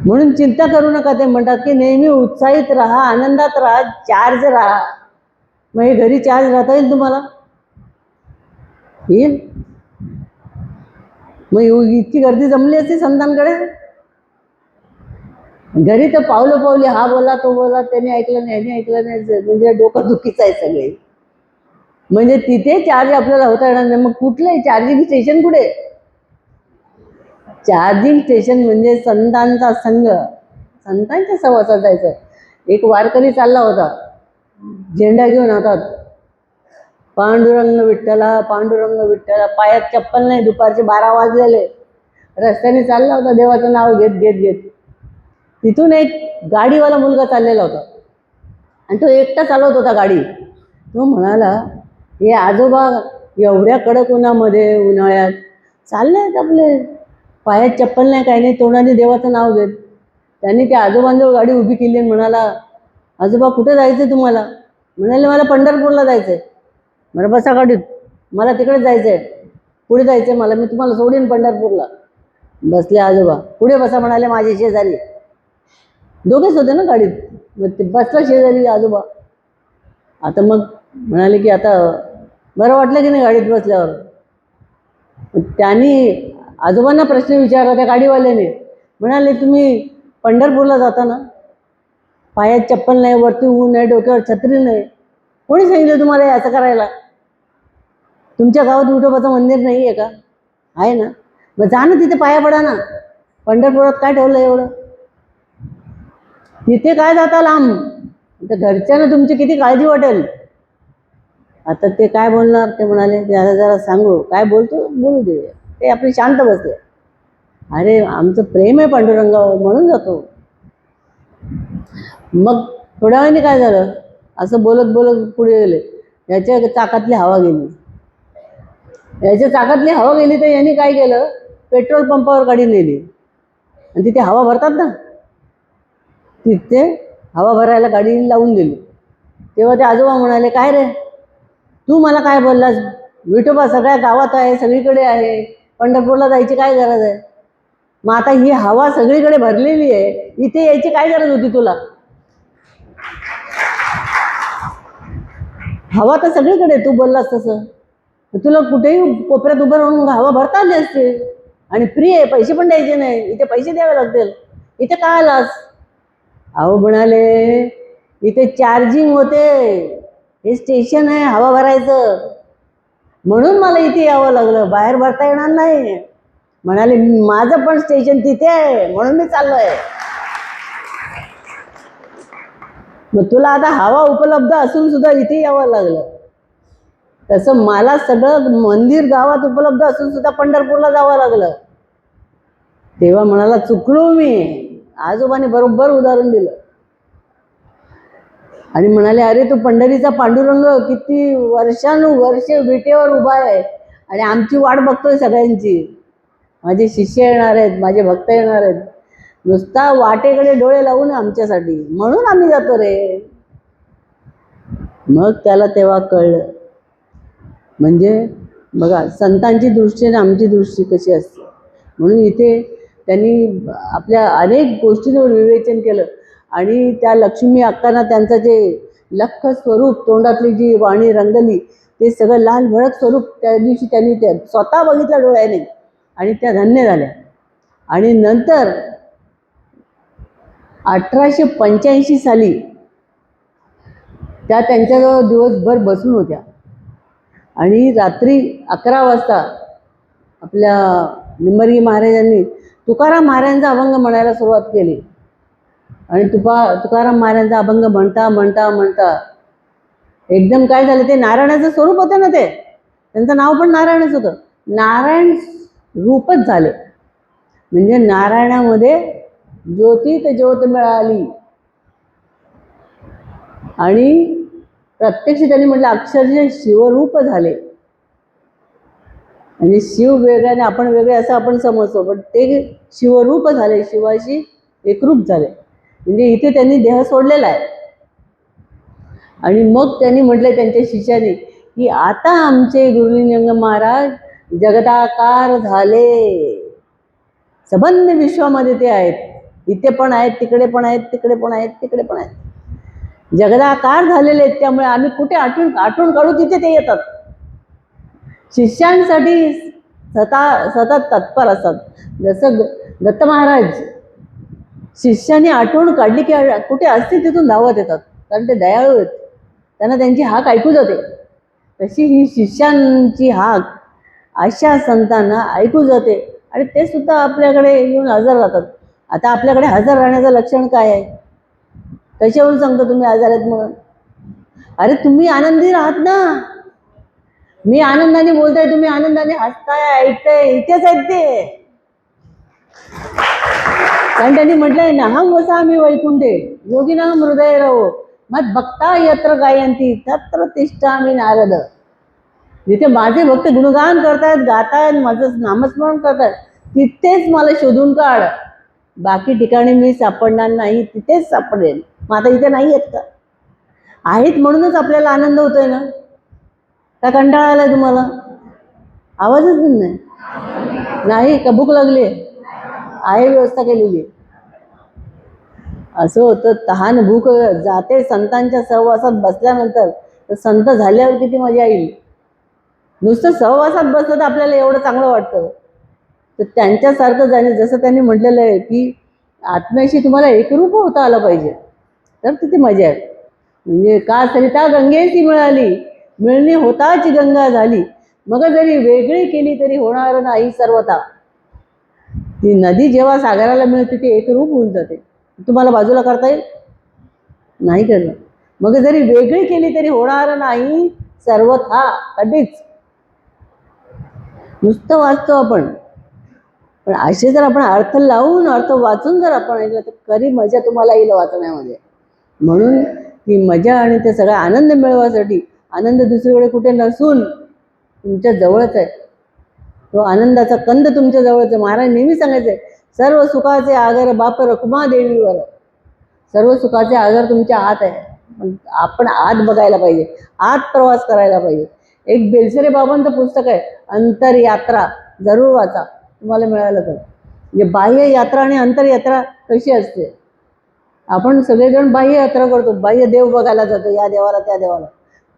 म्हणून चिंता करू नका. ते म्हणतात की नेहमी उत्साहित राहा, आनंदात राहा, चार्ज राहा. मग हे घरी चार्ज राहता येईल तुम्हाला? येईल. मग इतकी गर्दी जमली असती संतांकडे. घरी तर पावलं पावली हा बोला तो बोला, त्याने ऐकलं नाही याने ऐकलं नाही, म्हणजे डोकं दुखीच आहे सगळे. म्हणजे तिथे चार्ज आपल्याला होता येणार नाही. मग कुठलं चार्जिंग स्टेशन कुठे? चार्जिंग स्टेशन म्हणजे संतांचा संघ, संतांच्या सहवासात जायचं. एक वारकरी चालला होता झेंडा घेऊन हातात, पांडुरंग विठ्ठला पांडुरंग विठ्ठला, पायात चप्पल नाही, दुपारचे 12 वाजलेले, रस्त्याने चालला होता देवाचं नाव घेत घेत घेत. तिथून एक गाडीवाला मुलगा चाललेला होता आणि तो एकटा चालवत होता गाडी. तो म्हणाला हे आजोबा एवढ्या कडक उन्हामध्ये उन्हाळ्यात चालले आपले, पायात चप्पल नाही काही नाही, तोंडाने देवाचं नाव घेत. त्यांनी त्या आजोबांजवळ गाडी उभी केली आणि म्हणाला आजोबा कुठे जायचं तुम्हाला? म्हणाले मला पंढरपूरला जायचंय. बरं बसा गाडीत, मला तिकडे जायचंय, पुढे जायचंय मला, मी तुम्हाला सोडीन पंढरपूरला. बसले आजोबा. पुढे बसा म्हणाले माझे शेजारी. दोघेच होते ना गाडीत. मग ते बसला शेजारी आजोबा. आता मग म्हणाले की आता बरं वाटलं की नाही गाडीत बसल्यावर? त्यांनी आजोबांना प्रश्न विचारला त्या गाडीवाल्याने. म्हणाले तुम्ही पंढरपूरला जाता ना, पायात चप्पल नाही, वरती ऊन नाही, डोक्यावर छत्री नाही, कोणी सांगितलं तुम्हाला असं करायला? तुमच्या गावात विठोबाचं मंदिर नाही आहे का? आहे ना, मग जा ना तिथे पाया पडा ना. पंढरपुरात काय ठेवलं एवढं? तिथे काय जाता लांब? तर घरच्यांना तुमची किती काळजी वाटेल. आता ते काय बोलणार? ते म्हणाले जरा जरा सांगू, काय बोलतो बोलू दे, ते आपले शांत बसले. अरे आमचं प्रेम आहे पांडुरंगावर म्हणून जातो. मग थोड्या वेळाने काय झालं, असं बोलत बोलत पुढे गेले. याच्या चाकातली हवा गेली. याच्या चाकातली हवा गेली तर यांनी काय केलं, पेट्रोल पंपावर गाडी नेली आणि तिथे हवा भरतात ना, तिथे हवा भरायला गाडी लावून दिली. तेव्हा ते आजोबा म्हणाले काय रे तू मला काय बोललास? विठोबा सगळ्या गावात आहे, सगळीकडे आहे, पंढरपूरला जायची काय गरज आहे? मग आता ही हवा सगळीकडे भरलेली आहे, इथे यायची काय गरज होती तुला? हवा तर सगळीकडे, तू बोललास तसं तुला कुठेही कोपऱ्यात उभं राहून हवा भरता आली असते. आणि फ्री आहे, पैसे पण द्यायचे नाही, इथे पैसे द्यावे लागतील, इथे काय आलास? अहो म्हणाले इथे चार्जिंग होते, हे स्टेशन आहे हवा भरायचं, म्हणून मला इथे यावं लागलं, बाहेर भरता येणार नाही. म्हणाले माझं पण स्टेशन तिथे आहे म्हणून मी चाललोय. मग तुला आता हवा उपलब्ध असून सुद्धा इथे यावं लागलं, तसं मला सगळं मंदिर गावात उपलब्ध असून सुद्धा पंढरपूरला जावं लागलं. तेव्हा म्हणाला चुकलो मी. आजोबाने बरोबर उदाहरण दिलं आणि म्हणाले अरे तू पंढरीचा पांडुरंग किती वर्षानुवर्षे विटेवर उभा आहे आणि आमची वाट बघतोय सगळ्यांची. माझे शिष्य येणार आहेत, माझे भक्त येणार आहेत, नुसता वाटेकडे डोळे लावून आमच्यासाठी, म्हणून आम्ही जातो रे. मग त्याला तेव्हा कळलं. म्हणजे बघा संतांची दृष्टी आणि आमची दृष्टी कशी असते. म्हणून इथे त्यांनी आपल्या अनेक गोष्टींवर विवेचन केलं आणि त्या लक्ष्मी अक्कांना त्यांचं जे लख्ख स्वरूप, तोंडातली जी वाणी रंगली, ते सगळं लाल भडक स्वरूप त्या दिवशी त्यांनी त्या स्वतः बघितलं डोळ्याने आणि त्या धन्य झाल्या. आणि नंतर 1885 साली त्या त्यांच्याजवळ दिवसभर बसून होत्या आणि रात्री 11 वाजता आपल्या निंबर्गी महाराजांनी तुकाराम महाराजांचा अभंग म्हणायला सुरुवात केली. आणि तुकाराम महाराजांचा अभंग म्हणता म्हणता म्हणता एकदम काय झालं, ते नारायणाचं स्वरूप होतं ना, ते त्यांचं नाव पण नारायणच होतं, नारायण रूपच झाले. म्हणजे नारायणामध्ये ज्योतीत ज्योत मिळाली आणि प्रत्यक्ष त्यांनी म्हटलं अक्षरशः शिवरूप झाले. म्हणजे शिव वेगळ्याने आपण वेगळे असं आपण समजतो, पण ते शिवरूप झाले, शिवाशी एकरूप झाले. म्हणजे इथे त्यांनी देह सोडलेला आहे. आणि मग त्यांनी म्हटलं त्यांच्या शिष्याने की आता आमचे गुरुलिंग महाराज जगदाकार झाले. सबंध विश्वामध्ये ते आहेत. इथे पण आहेत, तिकडे पण आहेत, तिकडे पण आहेत, तिकडे पण आहेत. जगदाकार झालेले आहेत. त्यामुळे आम्ही कुठे आठवण आठवण काढू तिथे ते येतात. शिष्यांसाठी सतत तत्पर असतात. जसं दत्त महाराज शिष्याने आठवण काढली की कुठे असतील तिथून धावत येतात, कारण ते दयाळू आहेत. त्यांना त्यांची हाक ऐकू जाते. तशी ही शिष्यांची हाक अशा संतांना ऐकू जाते आणि ते सुद्धा आपल्याकडे येऊन हजर राहतात. आता आपल्याकडे हजर राहण्याचं लक्षण काय आहे? कशावरून सांगतो तुम्ही आजार आहेत म्हणून? अरे तुम्ही आनंदी राहत ना. मी आनंदाने बोलताय, तुम्ही आनंदाने हसताय, ऐकताय, इथेच आहेत ते. कारण त्यांनी म्हटलंय ना, हम वसामि वैकुंठे योगिनाम हृदय रवो मत भक्ता यत्र गायंती तत्र तिष्ठामि नारद. जिथे माझे भक्त गुणगान करतायत, गातायत, माझं नामस्मरण करतायत, तिथेच मला शोधून काढ. बाकी ठिकाणी मी सापडणार नाही, तिथेच सापडेल. मग आता इथे नाही आहेत का? आहेत म्हणूनच आपल्याला आनंद होतोय ना. का कंटाळा आलाय तुम्हाला? आवाजच नाही का? भूक लागली आहे? व्यवस्था केलेली. असं होतं, तहान भूक जाते संतांच्या सहवासात बसल्यानंतर. तर संत झाल्यावर किती मजा येईल. नुसतं सहवासात बसलं तर आपल्याला एवढं चांगलं वाटतं. तर त्यांच्यासारखं जाणे, जसं त्यांनी म्हटलेलं आहे की आत्म्याशी तुम्हाला एकरूप होता आलं पाहिजे, तर तिथे मजा आहे. म्हणजे का सरिता गंगेशी मिळाली, मिळणी होताची गंगा झाली, मग जरी वेगळी केली तरी होणार नाही सर्वता. ती नदी जेव्हा सागराला मिळते ती एकरूप होऊन जाते. तुम्हाला बाजूला करता येईल? नाही करणं. मग जरी वेगळी केली तरी होणार नाही सर्वथा, कधीच. नुसतं वाचतो आपण, पण असे जर आपण अर्थ लावून अर्थ वाचून जर आपण ऐकलं तर खरी मजा तुम्हाला येईल वाचण्यामध्ये. म्हणून ती मजा आणि ते सगळा आनंद मिळवण्यासाठी, आनंद दुसरीकडे कुठे नसून तुमच्या जवळच आहे. तो आनंदाचा कंद तुमच्या जवळच आहे. महाराज नेहमी सांगायचे, सर्व सुखाचे आगर बाप रखुमा देवीवर. सर्व सुखाचे आगर तुमच्या आत आहे, पण आपण आत बघायला पाहिजे, आत प्रवास करायला पाहिजे. एक बेलसरे बाबांचं पुस्तक आहे अंतरयात्रा, जरूर वाचा, तुम्हाला मिळालं तर. म्हणजे बाह्य यात्रा आणि अंतरयात्रा कशी असते. आपण सगळेजण बाह्य यात्रा करतो, बाह्य देव बघायला जातो, या देवाला त्या देवाला.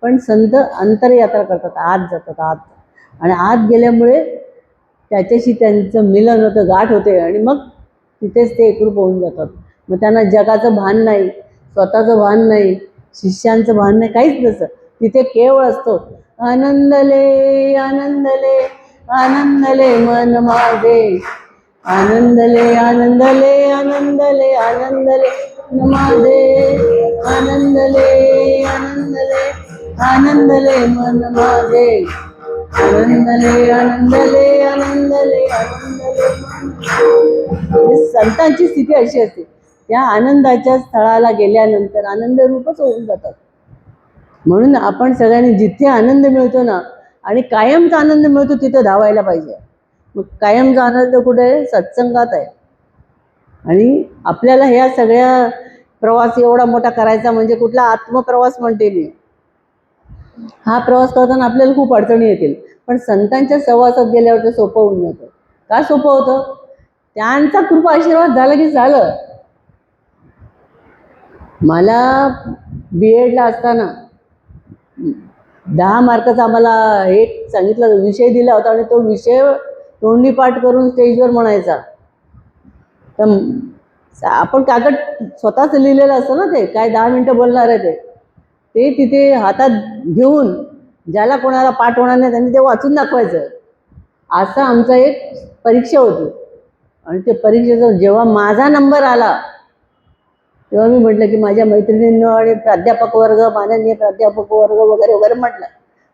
पण संत अंतरयात्रा करतात, आत जातात, आत. आणि आत गेल्यामुळे त्याच्याशी त्यांचं मिलन होतं, गाठ होते, आणि मग तिथेच ते एकरूप होऊन जातात. मग त्यांना जगाचं भान नाही, स्वतःचं भान नाही, शिष्यांचं भान नाही, काहीच नसतं. तिथे केवळ असतो आनंदले आनंदले आनंदले मन माझे, आनंदले आनंदले आनंदले आनंदले मन माझे, आनंदले आनंदले आनंदले मन माझे, आनंदले आनंदले आनंदले आनंदले. संतांची स्थिती अशी असते, त्या आनंदाच्या स्थळाला गेल्यानंतर आनंद रूपच होऊन जातात. म्हणून आपण सगळ्यांनी जिथे आनंद मिळतो ना, आणि कायमचा आनंद मिळतो, तिथं धावायला पाहिजे. मग कायमचा आनंद कुठे आहे? सत्संगात आहे. आणि आपल्याला ह्या सगळ्या प्रवास एवढा मोठा करायचा म्हणजे कुठला आत्मप्रवास म्हणते मी. हा प्रवास करताना आपल्याला खूप अडचणी येतील, पण संतांच्या सहवासात गेल्यावर ते सोपं होऊन जातं. का सोपं होतं? त्यांचा कृपा आशीर्वाद झाला की झालं. मला BEdला असताना 10 मार्काचा आम्हाला एक सांगितलं, विषय दिला होता, आणि तो विषय तोंडी पाठ करून स्टेजवर म्हणायचा. तर आपण कागद स्वतःच लिहिलेलं असतं ना, ते काय 10 मिनटं बोलणार आहे ते तिथे हातात घेऊन ज्याला कोणाला पाठ होणार नाही त्यांनी ते वाचून दाखवायचं. असा आमचा एक परीक्षा होती. आणि ते परीक्षेचा जेव्हा माझा नंबर आला तेव्हा मी म्हटलं की माझ्या मैत्रिणींनो आणि प्राध्यापक वर्ग, माननीय प्राध्यापक वर्ग वगैरे वगैरे म्हटलं,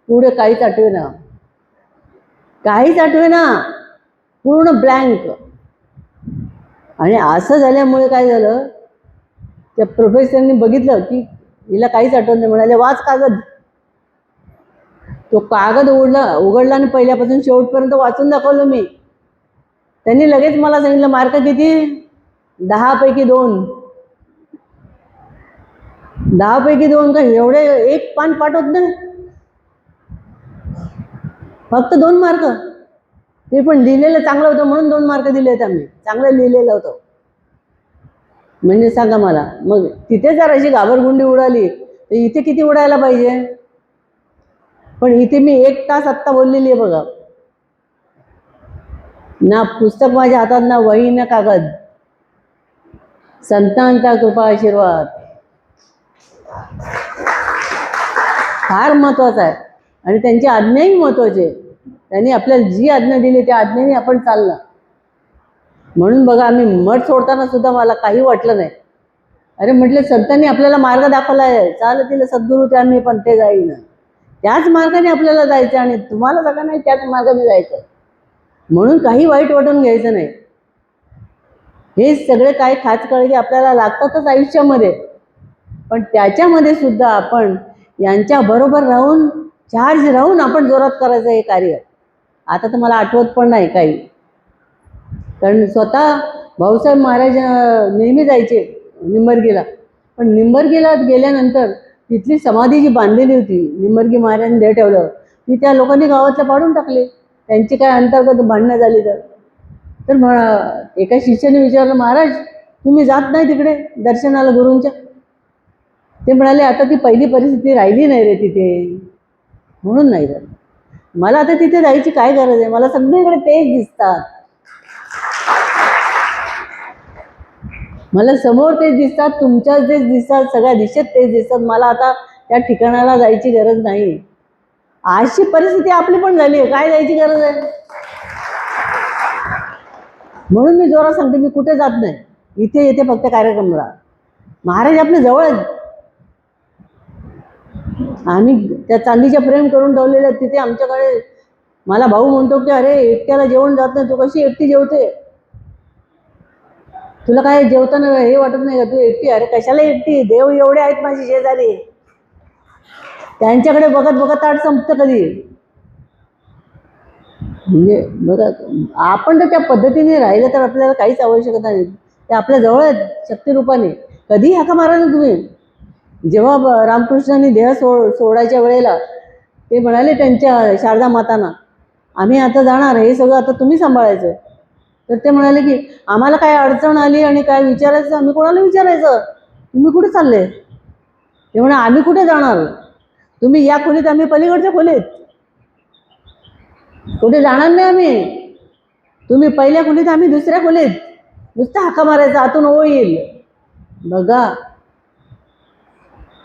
पुढे काहीच आठवेना, काहीच आठवेना, पूर्ण ब्लँक. आणि असं झाल्यामुळे काय झालं, त्या प्रोफेसरनी बघितलं की हिला काहीच आठवत नाही, म्हणाले वाच कागद. तो कागद उघडला आणि पहिल्यापासून शेवटपर्यंत वाचून दाखवलं मी. त्यांनी लगेच मला सांगितलं मार्क किती, 10 पैकी 2. 10 पैकी 2 का, एवढे एक पान पाठवत नाही, फक्त 2 मार्क. ते पण लिहिलेलं चांगलं होतं म्हणून 2 मार्क दिले आहेत आम्ही, चांगलं लिहिलेलं होतं. म्हणजे सांगा मला, मग तिथे जर अशी घाबरगुंडी उडाली तर इथे किती उडायला पाहिजे. पण इथे मी 1 तास आत्ता बोललेली आहे बघा. ना पुस्तक माझ्या हातात, ना वही, ना कागद. संतांचा कृपा आशीर्वाद फार महत्वाचा आहे आणि त्यांची आज्ञाही महत्वाची आहे. त्यांनी आपल्याला जी आज्ञा दिली त्या आज्ञेने आपण चाललं. म्हणून बघा, आम्ही मठ सोडताना सुद्धा मला काही वाटलं नाही. अरे म्हटलं, संतांनी आपल्याला मार्ग दाखवला आहे, चाल तिला सद्गुरू त्यांनी पण ते जाईन, त्याच मार्गाने आपल्याला जायचं आणि तुम्हाला सगळं नाही त्याच मार्गाने जायचं. म्हणून काही वाईट वाटून घ्यायचं नाही. हे सगळे काही खाचकळगी आपल्याला लागतातच आयुष्यामध्ये, पण त्याच्यामध्ये सुद्धा आपण यांच्या बरोबर राहून, चार्ज राहून आपण जोरात करायचं हे कार्य. आता तर मला आठवत पण नाही काही, कारण स्वतः भाऊसाहेब महाराज नेहमी जायचे निंबर्गीला. पण निंबर्गीला गेल्यानंतर तिथली समाधी जी बांधलेली होती निंबर्गी महाराजांनी देह ठेवलं, ती त्या लोकांनी गावातल्या पाडून टाकली. त्यांची काय अंतर्गत भांडणं झाली तर एका शिष्याने विचारलं, महाराज तुम्ही जात नाही तिकडे दर्शनाला गुरूंच्या. ते म्हणाले, आता ती पहिली परिस्थिती राहिली नाही रे तिथे, म्हणून नाही जात. मला आता तिथे जायची काय गरज आहे, मला सगळीकडे तेच दिसतात, मला समोर तेच दिसतात, तुमच्याच तेच दिसतात, सगळ्या दिशेत तेच दिसतात. मला आता त्या ठिकाणाला जायची गरज नाही. अशी परिस्थिती आपली पण झाली आहे, काय जायची गरज आहे. म्हणून मी जोरात सांगते, मी कुठे जात नाही, इथे येते फक्त कार्यक्रमाला. महाराज आपल्या जवळ आहेत. आम्ही त्या चांदीच्या प्रेम करून ठेवलेल्या तिथे आमच्याकडे. मला भाऊ म्हणतो की अरे एकट्याला जेवण जात नाही, तू कशी एकटी जेवते, तुला काय जेवताना हे वाटत नाही का, तू एकटी. अरे कशाला एकटी, देव एवढे आहेत माझी शेजारी, त्यांच्याकडे बघत बघत ताट संपतं कधी. म्हणजे बघा, आपण तर त्या पद्धतीने राहिलं तर आपल्याला काहीच आवश्यकता नाही. ते आपल्या जवळ आहेत शक्तिरूपाने. कधी हाका मारा ना तुम्ही. जेव्हा रामकृष्णांनी देह सोडायच्या वेळेला ते म्हणाले त्यांच्या शारदा मातांना, आम्ही आता जाणार, हे सगळं आता तुम्ही सांभाळायचं. तर ते म्हणाले की आम्हाला काय अडचण आली आणि काय विचारायचं, आम्ही कोणाला विचारायचं, तुम्ही कुठे चालले. ते म्हणा, आम्ही कुठे जाणार, तुम्ही या खोलीत, आम्ही पलीकडच्या खोलीत, कुठे जाणार नाही आम्ही. तुम्ही पहिल्या खोलीत, आम्ही दुसऱ्या खोलीत. नुसतं हाका मारायचा, आतून ओ येईल. बघा,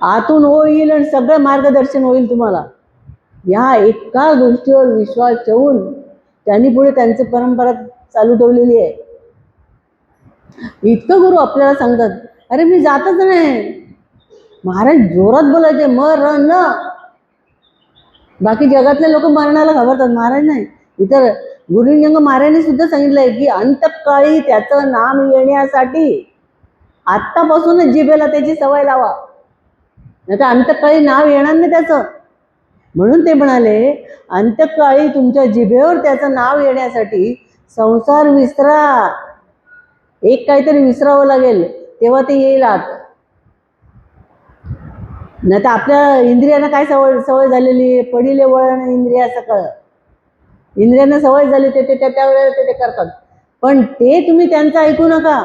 आतून ओ येईल आणि सगळं मार्गदर्शन होईल तुम्हाला. या एका गोष्टीवर विश्वास ठेवून त्यांनी पुढे त्यांची परंपरा चालू ठेवलेली आहे. इतकं गुरु आपल्याला सांगतात. अरे मी जातच नाही. महाराज जोरात बोलायचे, मरण. बाकी जगातले लोक मरणाला घाबरतात, महाराज नाही. इतर गुरुलिंग महाराजांनी सुद्धा सांगितलंय की अंतकाळी त्याचं नाम येण्यासाठी आत्तापासूनच जिभेला त्याची सवय लावा, नाही तर अंतकाळी नाव येणार नाही त्याचं. म्हणून ते म्हणाले, अंतकाळी तुमच्या जिभेवर त्याचं नाव येण्यासाठी संसार विसरा. एक काहीतरी विसरावं लागेल तेव्हा ते येईल आत. नाही तर आपल्या इंद्रियांना काय सवय झालेली आहे, पडिले वळण इंद्रिया सकळ. इंद्रियांना सवय झाली ते त्या वेळेला ते करतात, पण ते तुम्ही त्यांचं ऐकू नका.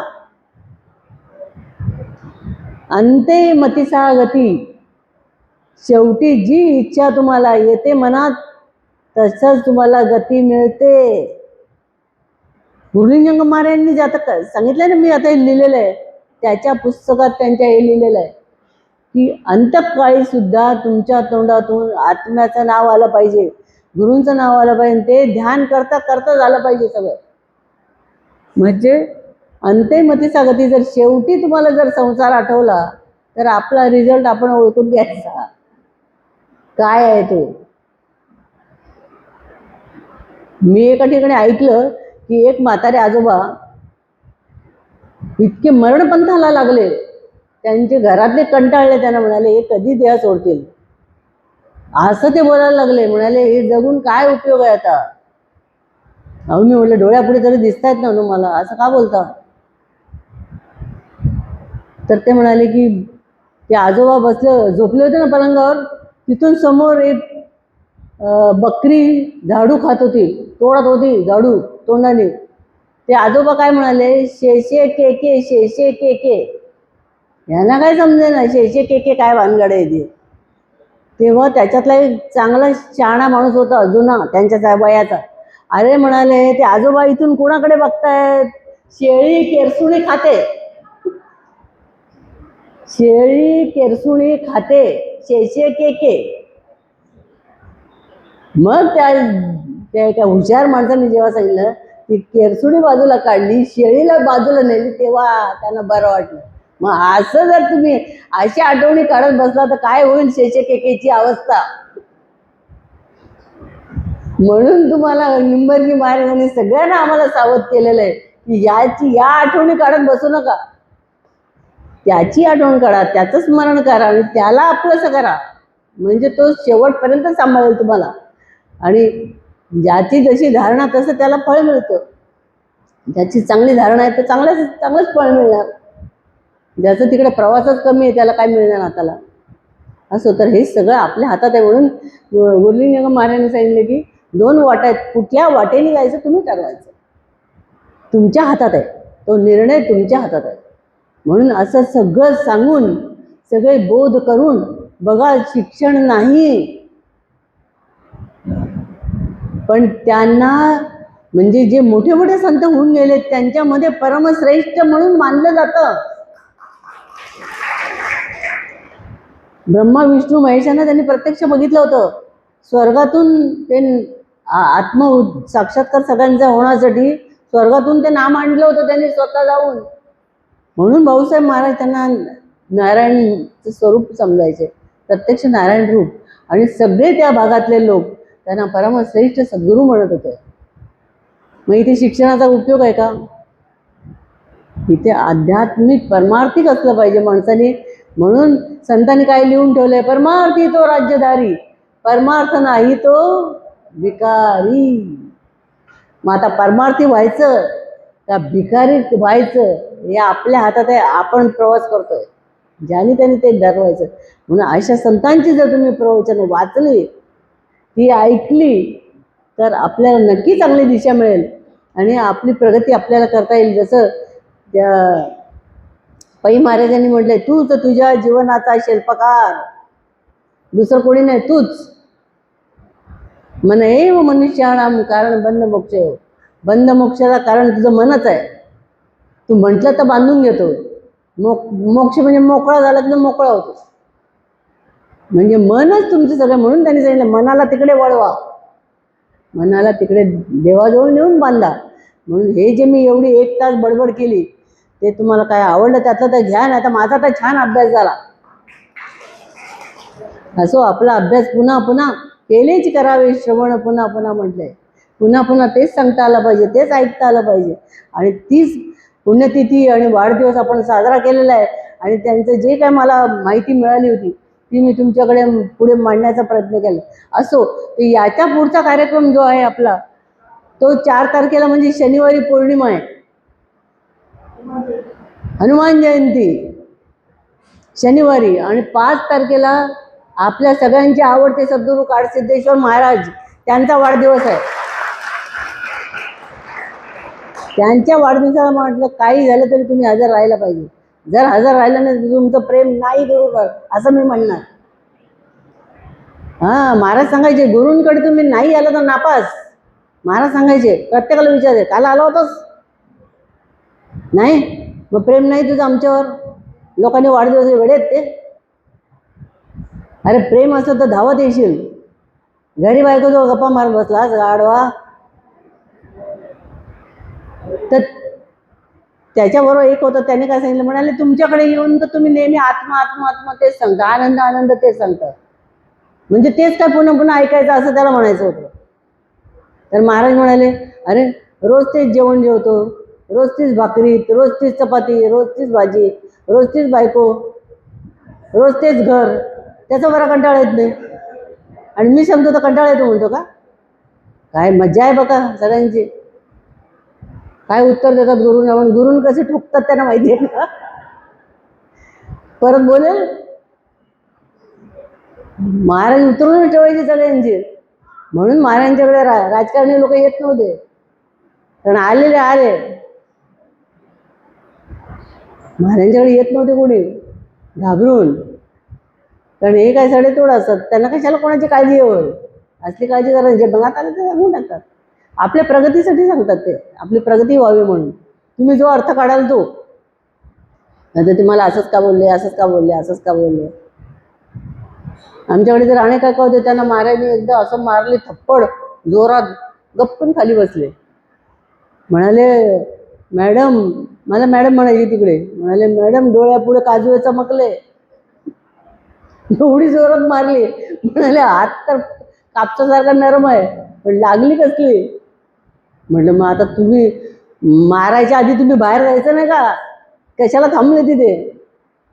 अंते मतिसा गती, शेवटी जी इच्छा तुम्हाला येते मनात तसंच तुम्हाला गती मिळते. गुरुलिंग महाराजांनी जे आता सांगितलंय ना, मी आता हे लिहिलेलं आहे त्याच्या पुस्तकात, त्यांच्या हे लिहिलेलं आहे की अंतकाळी सुद्धा तुमच्या तोंडातून आत्म्याचं नाव आलं पाहिजे, गुरूंचं नाव आलं पाहिजे. ते ध्यान करता करता झालं पाहिजे सगळं. म्हणजे अंते मतिसा गती, जर शेवटी तुम्हाला जर संसार आठवला तर आपला रिझल्ट आपण ओळखून घ्यायचा काय आहे तो. मी एका ठिकाणी ऐकलं की एक म्हातारे आजोबा इतके मरणपंथाला लागले, त्यांचे घरातले कंटाळले, त्यांना म्हणाले हे कधी देह सोडतील. असं ते बोलायला लागले. म्हणाले हे जगून काय उपयोग आहे आता. अहो मी म्हटलं डोळ्यापुढे तरी दिसतायत ना तुम्हाला, असं का बोलता. तर ते म्हणाले की ते आजोबा बसले झोपले होते ना पलंगावर, तिथून समोर एक बकरी झाडू खात होती, तोडत होती झाडू तोंडाने. ते आजोबा काय म्हणाले, शेषे के शेषे के. यांना काय समजे ना शेषे के काय भानगड आहे ते. तेव्हा त्याच्यातला एक चांगला शहाणा माणूस होता जुना त्यांच्या वयाचा. अरे म्हणाले ते आजोबा इथून कोणाकडे बघतायत, शेळी केरसुणी खाते, शेळी केरसुणी खाते, शेषे के. मग त्या एका हुशार माणसाने जेव्हा सांगितलं ती केरसुणी बाजूला काढली, शेळीला बाजूला नेली, तेव्हा त्यांना बरं वाटलं. मग असं जर तुम्ही अशी आठवणी काढत बसला तर काय होईल शेषे केकेची अवस्था. म्हणून तुम्हाला निंबर्गी महाराजांनी सगळ्यांना आम्हाला सावध केलेलं आहे की या आठवणी काढत बसू नका. त्याची आठवण काढा, त्याचं स्मरण करा आणि त्याला आपलंसं करा, म्हणजे तो शेवटपर्यंत सांभाळेल तुम्हाला. आणि ज्याची जशी धारणा तसं त्याला फळ मिळतं. ज्याची चांगली धारणा आहे तर चांगलंच फळ मिळणार. ज्याचं तिकडे प्रवासच कमी आहे त्याला काय मिळणार हाताला. असं तर हे सगळं आपल्या हातात आहे. म्हणून गुरुलिंगम महाराजांनी सांगितले की 2 वाटा आहेत, कुठल्या वाटेने जायचं तुम्ही ठरवायचं, तुमच्या हातात आहे, तो निर्णय तुमच्या हातात आहे. म्हणून असं सगळं सांगून सगळे बोध करून बघा, शिक्षण नाही पण त्यांना म्हणजे जे मोठे मोठे संत होऊन गेले त्यांच्यामध्ये परमश्रेष्ठ म्हणून मानलं जातं. ब्रह्मा विष्णू महेशांना त्यांनी प्रत्यक्ष बघितलं होतं. स्वर्गातून ते आत्म साक्षात्कार सगळ्यांचा होण्यासाठी स्वर्गातून ते नाम आणलं होतं त्यांनी स्वतः जाऊन. म्हणून भाऊसाहेब महाराज त्यांना नारायणचं स्वरूप समजायचे, प्रत्यक्ष नारायण रूप. आणि सगळे त्या भागातले लोक त्यांना परमश्रेष्ठ सद्गुरू म्हणत होते. मग इथे शिक्षणाचा उपयोग आहे का. इथे आध्यात्मिक परमार्थिक असलं पाहिजे माणसाने. म्हणून संतांनी काय लिहून ठेवलंय, परमार्थी तो राज्यधारी, परमार्थ नाही तो भिकारी. मग आता परमार्थी व्हायचं का भिकारी व्हायचं हे आपल्या हातात आहे. आपण प्रवास करतोय, ज्याने त्याने ते ठरवायचं. म्हणून अशा संतांची जर तुम्ही प्रवचन वाचली, ती ऐकली, तर आपल्याला नक्की चांगली दिशा मिळेल आणि आपली प्रगती आपल्याला करता येईल. जसं त्या पै महाराजांनी म्हटलंय, तूच तुझ्या जीवनाचा शिल्पकार, दुसरं कोणी नाही, तूच. मन एव मनुष्याणाम कारण बंध मोक्ष. बंध मोक्षाला कारण तुझं मनच आहे. तू म्हटलं तर बांधून घेतो. मोक्ष म्हणजे मोकळा झाला तर मोकळा होतो. म्हणजे मनच तुमचं सगळं. म्हणून त्यांनी सांगितलं मनाला तिकडे वळवा, मनाला तिकडे देवाजवळ नेऊन बांधा. म्हणून हे जे मी एवढी 1 तास बडबड केली ते तुम्हाला काय आवडलं त्यातलं तर घ्या, नाही तर माझा तर छान अभ्यास झाला. असो आपला अभ्यास पुन्हा पुन्हा केलेच करावे, श्रवण पुन्हा पुन्हा म्हटलंय. पुन्हा पुन्हा तेच सांगता आलं पाहिजे, तेच ऐकता आलं पाहिजे. आणि तीच पुण्यतिथी आणि वाढदिवस आपण साजरा केलेला आहे. आणि त्यांचं जे काय मला माहिती मिळाली होती ती मी तुमच्याकडे पुढे मांडण्याचा प्रयत्न केला. असो, याच्या पुढचा कार्यक्रम जो आहे आपला तो 4 तारखेला म्हणजे शनिवारी पौर्णिमा आहे, हनुमान जयंती शनिवारी. आणि 5 तारखेला आपल्या सगळ्यांचे आवडते सद्गुरू काडसिद्धेश्वर महाराज त्यांचा वाढदिवस आहे. त्यांच्या वाढदिवसाला म्हटलं काही झालं तरी तुम्ही हजर राहायला पाहिजे. जर हजर राहिलं नाही तर तुमचं प्रेम नाही गुरुवर असं मी म्हणणार. महाराज सांगायचे गुरूंकडे तुम्ही नाही आलं तर नापास. महाराज सांगायचे प्रत्येकाला विचारायचे काल आला होतास, नाही मग प्रेम नाही तुझं आमच्यावर. लोकांनी वाढदिवस वेळेत ते. अरे प्रेम असलं तर धावत येशील. घरी बायको जो गप्पा मारत बसलास गाडवा, तर त्याच्याबरोबर एक होतं त्याने काय सांगितलं, म्हणाले तुमच्याकडे येऊन तर तुम्ही नेहमी आत्मा आत्मा आत्मा तेच सांगता, आनंद आनंद तेच सांगता, म्हणजे तेच काय पुन्हा पुन्हा ऐकायचं असं त्याला म्हणायचं होतं. तर महाराज म्हणाले अरे रोज तेच जेवण जेवतो, रोज तीच भाकरी, रोज तीच चपाती, रोज तीच भाजी, रोज तीच बायको, रोज तेच घर, त्याचा बरा कंटाळा येत नाही. आणि मी सांगतो तर कंटाळा येतो म्हणतो का? काय मजा आहे बघा सगळ्यांची. काय उत्तर देतात गुरुंना, म्हणून गुरुं कसे ठोकतात त्यांना माहिती आहे का? परत बोलेल महाराज उतरून ठेवायचे सगळ्यांची. म्हणून महाराजांच्याकडे राजकारणी लोक येत नव्हते, कारण आलेले आले. महाराजांच्याकडे येत नव्हते कोणी घाबरून, कारण हे काय सडेतोड असतात. त्यांना कशाला कोणाची काळजी हवी? असली काळजी करायची मनात आलं ते सांगून टाकतात. आपल्या प्रगतीसाठी सांगतात ते, आपली प्रगती व्हावी म्हणून. तुम्ही जो अर्थ काढाल तो, नाही तर तुम्हाला असंच का बोलले, असंच का बोलले, असंच का बोलले. आमच्याकडे ते राणे काका होते, त्यांना महाराजांनी एकदा असं मारले थप्पड जोरात, गप्पन खाली बसले. म्हणाले मॅडम, मला मॅडम म्हणायची तिकडे, म्हणाले मॅडम डोळ्यापुढे काजू चमकले. एवढी जोरात मारली. म्हणाले हात तर कापसासारखा नरम आहे, पण लागली कसली. म्हटलं मग आता तुम्ही मारायच्या आधी तुम्ही बाहेर जायचं नाही का? कशाला थांबले तिथे?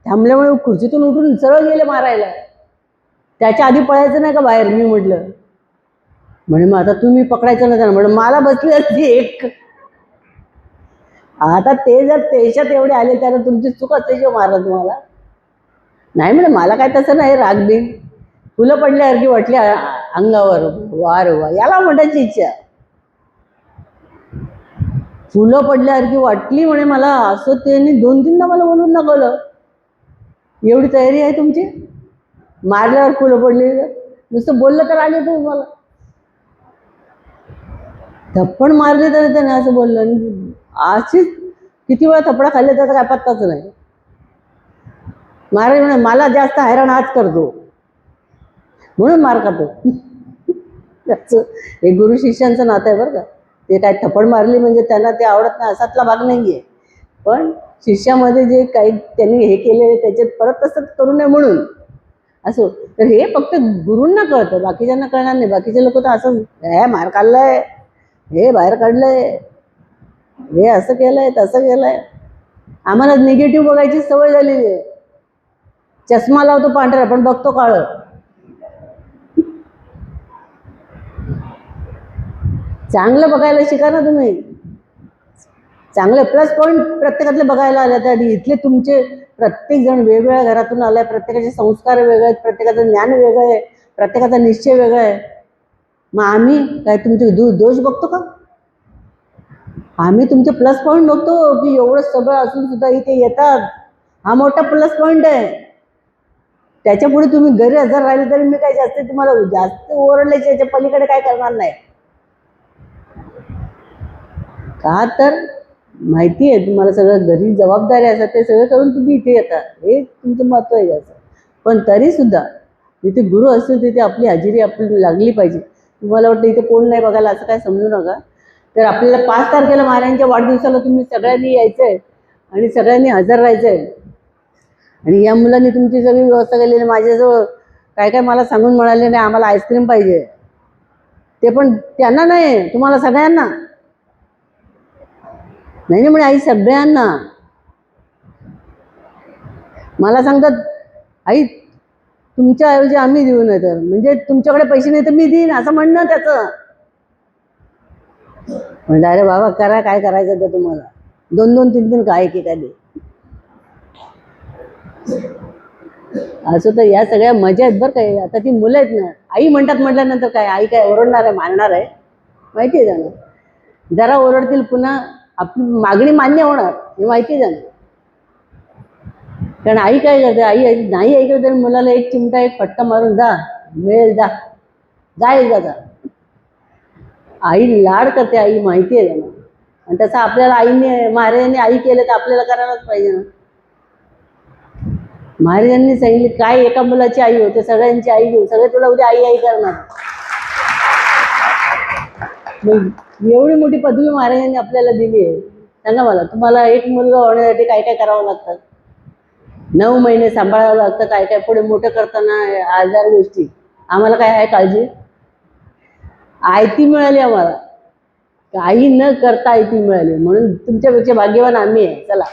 थांबल्यामुळे खुर्चीतून उठून सरळ गेले मारायला. त्याच्या आधी पळायचं नाही का बाहेर? मी म्हटलं. म्हणे मग आता तुम्ही पकडायचं नाही. म्हणे मला बसली असती एक. आता ते जर तेशात एवढे आले, त्याला तुमची चूक असते जो मारला तुम्हाला. नाही म्हणे मला काय तसं नाही, राग बिन फुलं पडल्यासारखी वाटली अंगावर. वार वा, याला म्हणायची इच्छा. फुलं पडल्यासारखी वाटली म्हणे मला. असं त्यांनी 2-3दा मला बोलून दाखवलं. एवढी तयारी आहे तुमची? मारल्यावर फुलं पडली, नुसतं बोललं तर आले तुम्ही मला. थप्पड मारली तरी त्याने असं बोललं. अशीच किती वेळा थप्पडा खाल्ले त्याचा काय पत्ताच नाही. महाराज म्हणे मला जास्त हैराण हाच करतो म्हणून मार खातो. हे गुरु शिष्यांचं नातं आहे बरं का. ते काय थप्पड मारली म्हणजे त्यांना ते आवडत नाही असातला भाग नाही आहे. पण शिष्यामध्ये जे काही त्यांनी हे केले त्याच्यात परत तसं करू नये म्हणून असो. तर हे फक्त गुरूंना कळतं, बाकीच्यांना कळणार नाही. बाकीचे लोक तर असं हे मार काढलाय, हे बाहेर काढलंय, हे असं केलंय, तसं केलंय. आम्हाला निगेटिव्ह बघायची सवय झालेली आहे. चष्मा लावतो पांढरा पण बघतो काळं. चांगलं बघायला शिका ना तुम्ही. चांगले प्लस पॉईंट प्रत्येकातले बघायला आले. तर इथले तुमचे प्रत्येक जण वेगवेगळ्या घरातून आलाय, प्रत्येकाचे संस्कार वेगळे आहेत, प्रत्येकाचं ज्ञान वेगळं आहे, प्रत्येकाचा निश्चय वेगळा आहे. मग आम्ही काय तुमचे दोष बघतो का? आम्ही तुमचे प्लस पॉईंट बघतो की एवढं सगळं असून सुद्धा इथे येतात. हा मोठा प्लस पॉईंट आहे. त्याच्या पुढे तुम्ही घरी हजर राहिले तरी मी काय जास्त तुम्हाला जास्त ओरडल्याच्या याच्या पलीकडे काय करणार नाही. का तर माहिती आहे तुम्हाला सगळं घरी जबाबदारी असतात, ते सगळं करून तुम्ही इथे येता. हे तुमचं महत्त्व आहे जास्त. पण तरीसुद्धा जिथे गुरु असतील तिथे आपली हजेरी आपली लागली पाहिजे. तुम्हाला वाटतं इथे कोण नाही बघायला असं काय समजू नका. तर आपल्याला 5 तारखेला महाराजांच्या वाढदिवसाला तुम्ही सगळ्यांनी यायचं आहे आणि सगळ्यांनी हजर राहायचं आहे. आणि या मुलांनी तुमची सगळी व्यवस्था केलेली. माझ्याजवळ काय काय मला सांगून म्हणाले नाही आम्हाला आईस्क्रीम पाहिजे. ते पण त्यांना नाही, तुम्हाला सगळ्यांना. नाही म्हणे आई सगळ्यांना. मला सांगतात आई तुमच्या ऐवजी आम्ही देऊ नये तर, म्हणजे तुमच्याकडे पैसे नाही तर मी देईन असं म्हणणं त्याचं. म्हणजे अरे बाबा करा काय करायचं ते तुम्हाला. 2-2, 3-3 काय की काय दे. असं तर या सगळ्या मजा आहेत बरं काय. आता ती मुलं आहेत ना, आई म्हणतात म्हटल्यानंतर काय आई काय ओरडणार आहे, मारणार आहे? माहिती आहे त्यांना. जरा ओरडतील पुन्हा आपली मागणी मान्य होणार हे माहिती आहे त्यांना. कारण आई काय करते, आई नाही ऐकलं तरी मुलाला एक चिमटा एक फटका मारून जा मिळेल जा जा एकदा जा. आई लाड करते, आई माहिती आहे त्यांना. आणि तसं आपल्याला आईने महाराजांनी आई केलं तर आपल्याला करायलाच पाहिजे ना. महाराजांनी सांगितले काय एका मुलाची आई होते सगळ्यांची आई घेऊ, सगळे तुला उद्या आई आई करणार. एवढी मोठी पदवी महाराजांनी आपल्याला दिली आहे. सांगा मला तुम्हाला एक मुलगा होण्यासाठी काय काय करावं लागतं? 9 महिने सांभाळावं लागतं. काय काय पुढे मोठं करताना 1000 गोष्टी. आम्हाला काय आहे काळजी? आयती मिळाली आम्हाला, काही न करता आयती मिळाली. म्हणून तुमच्यापेक्षा भाग्यवान आम्ही आहे. चला.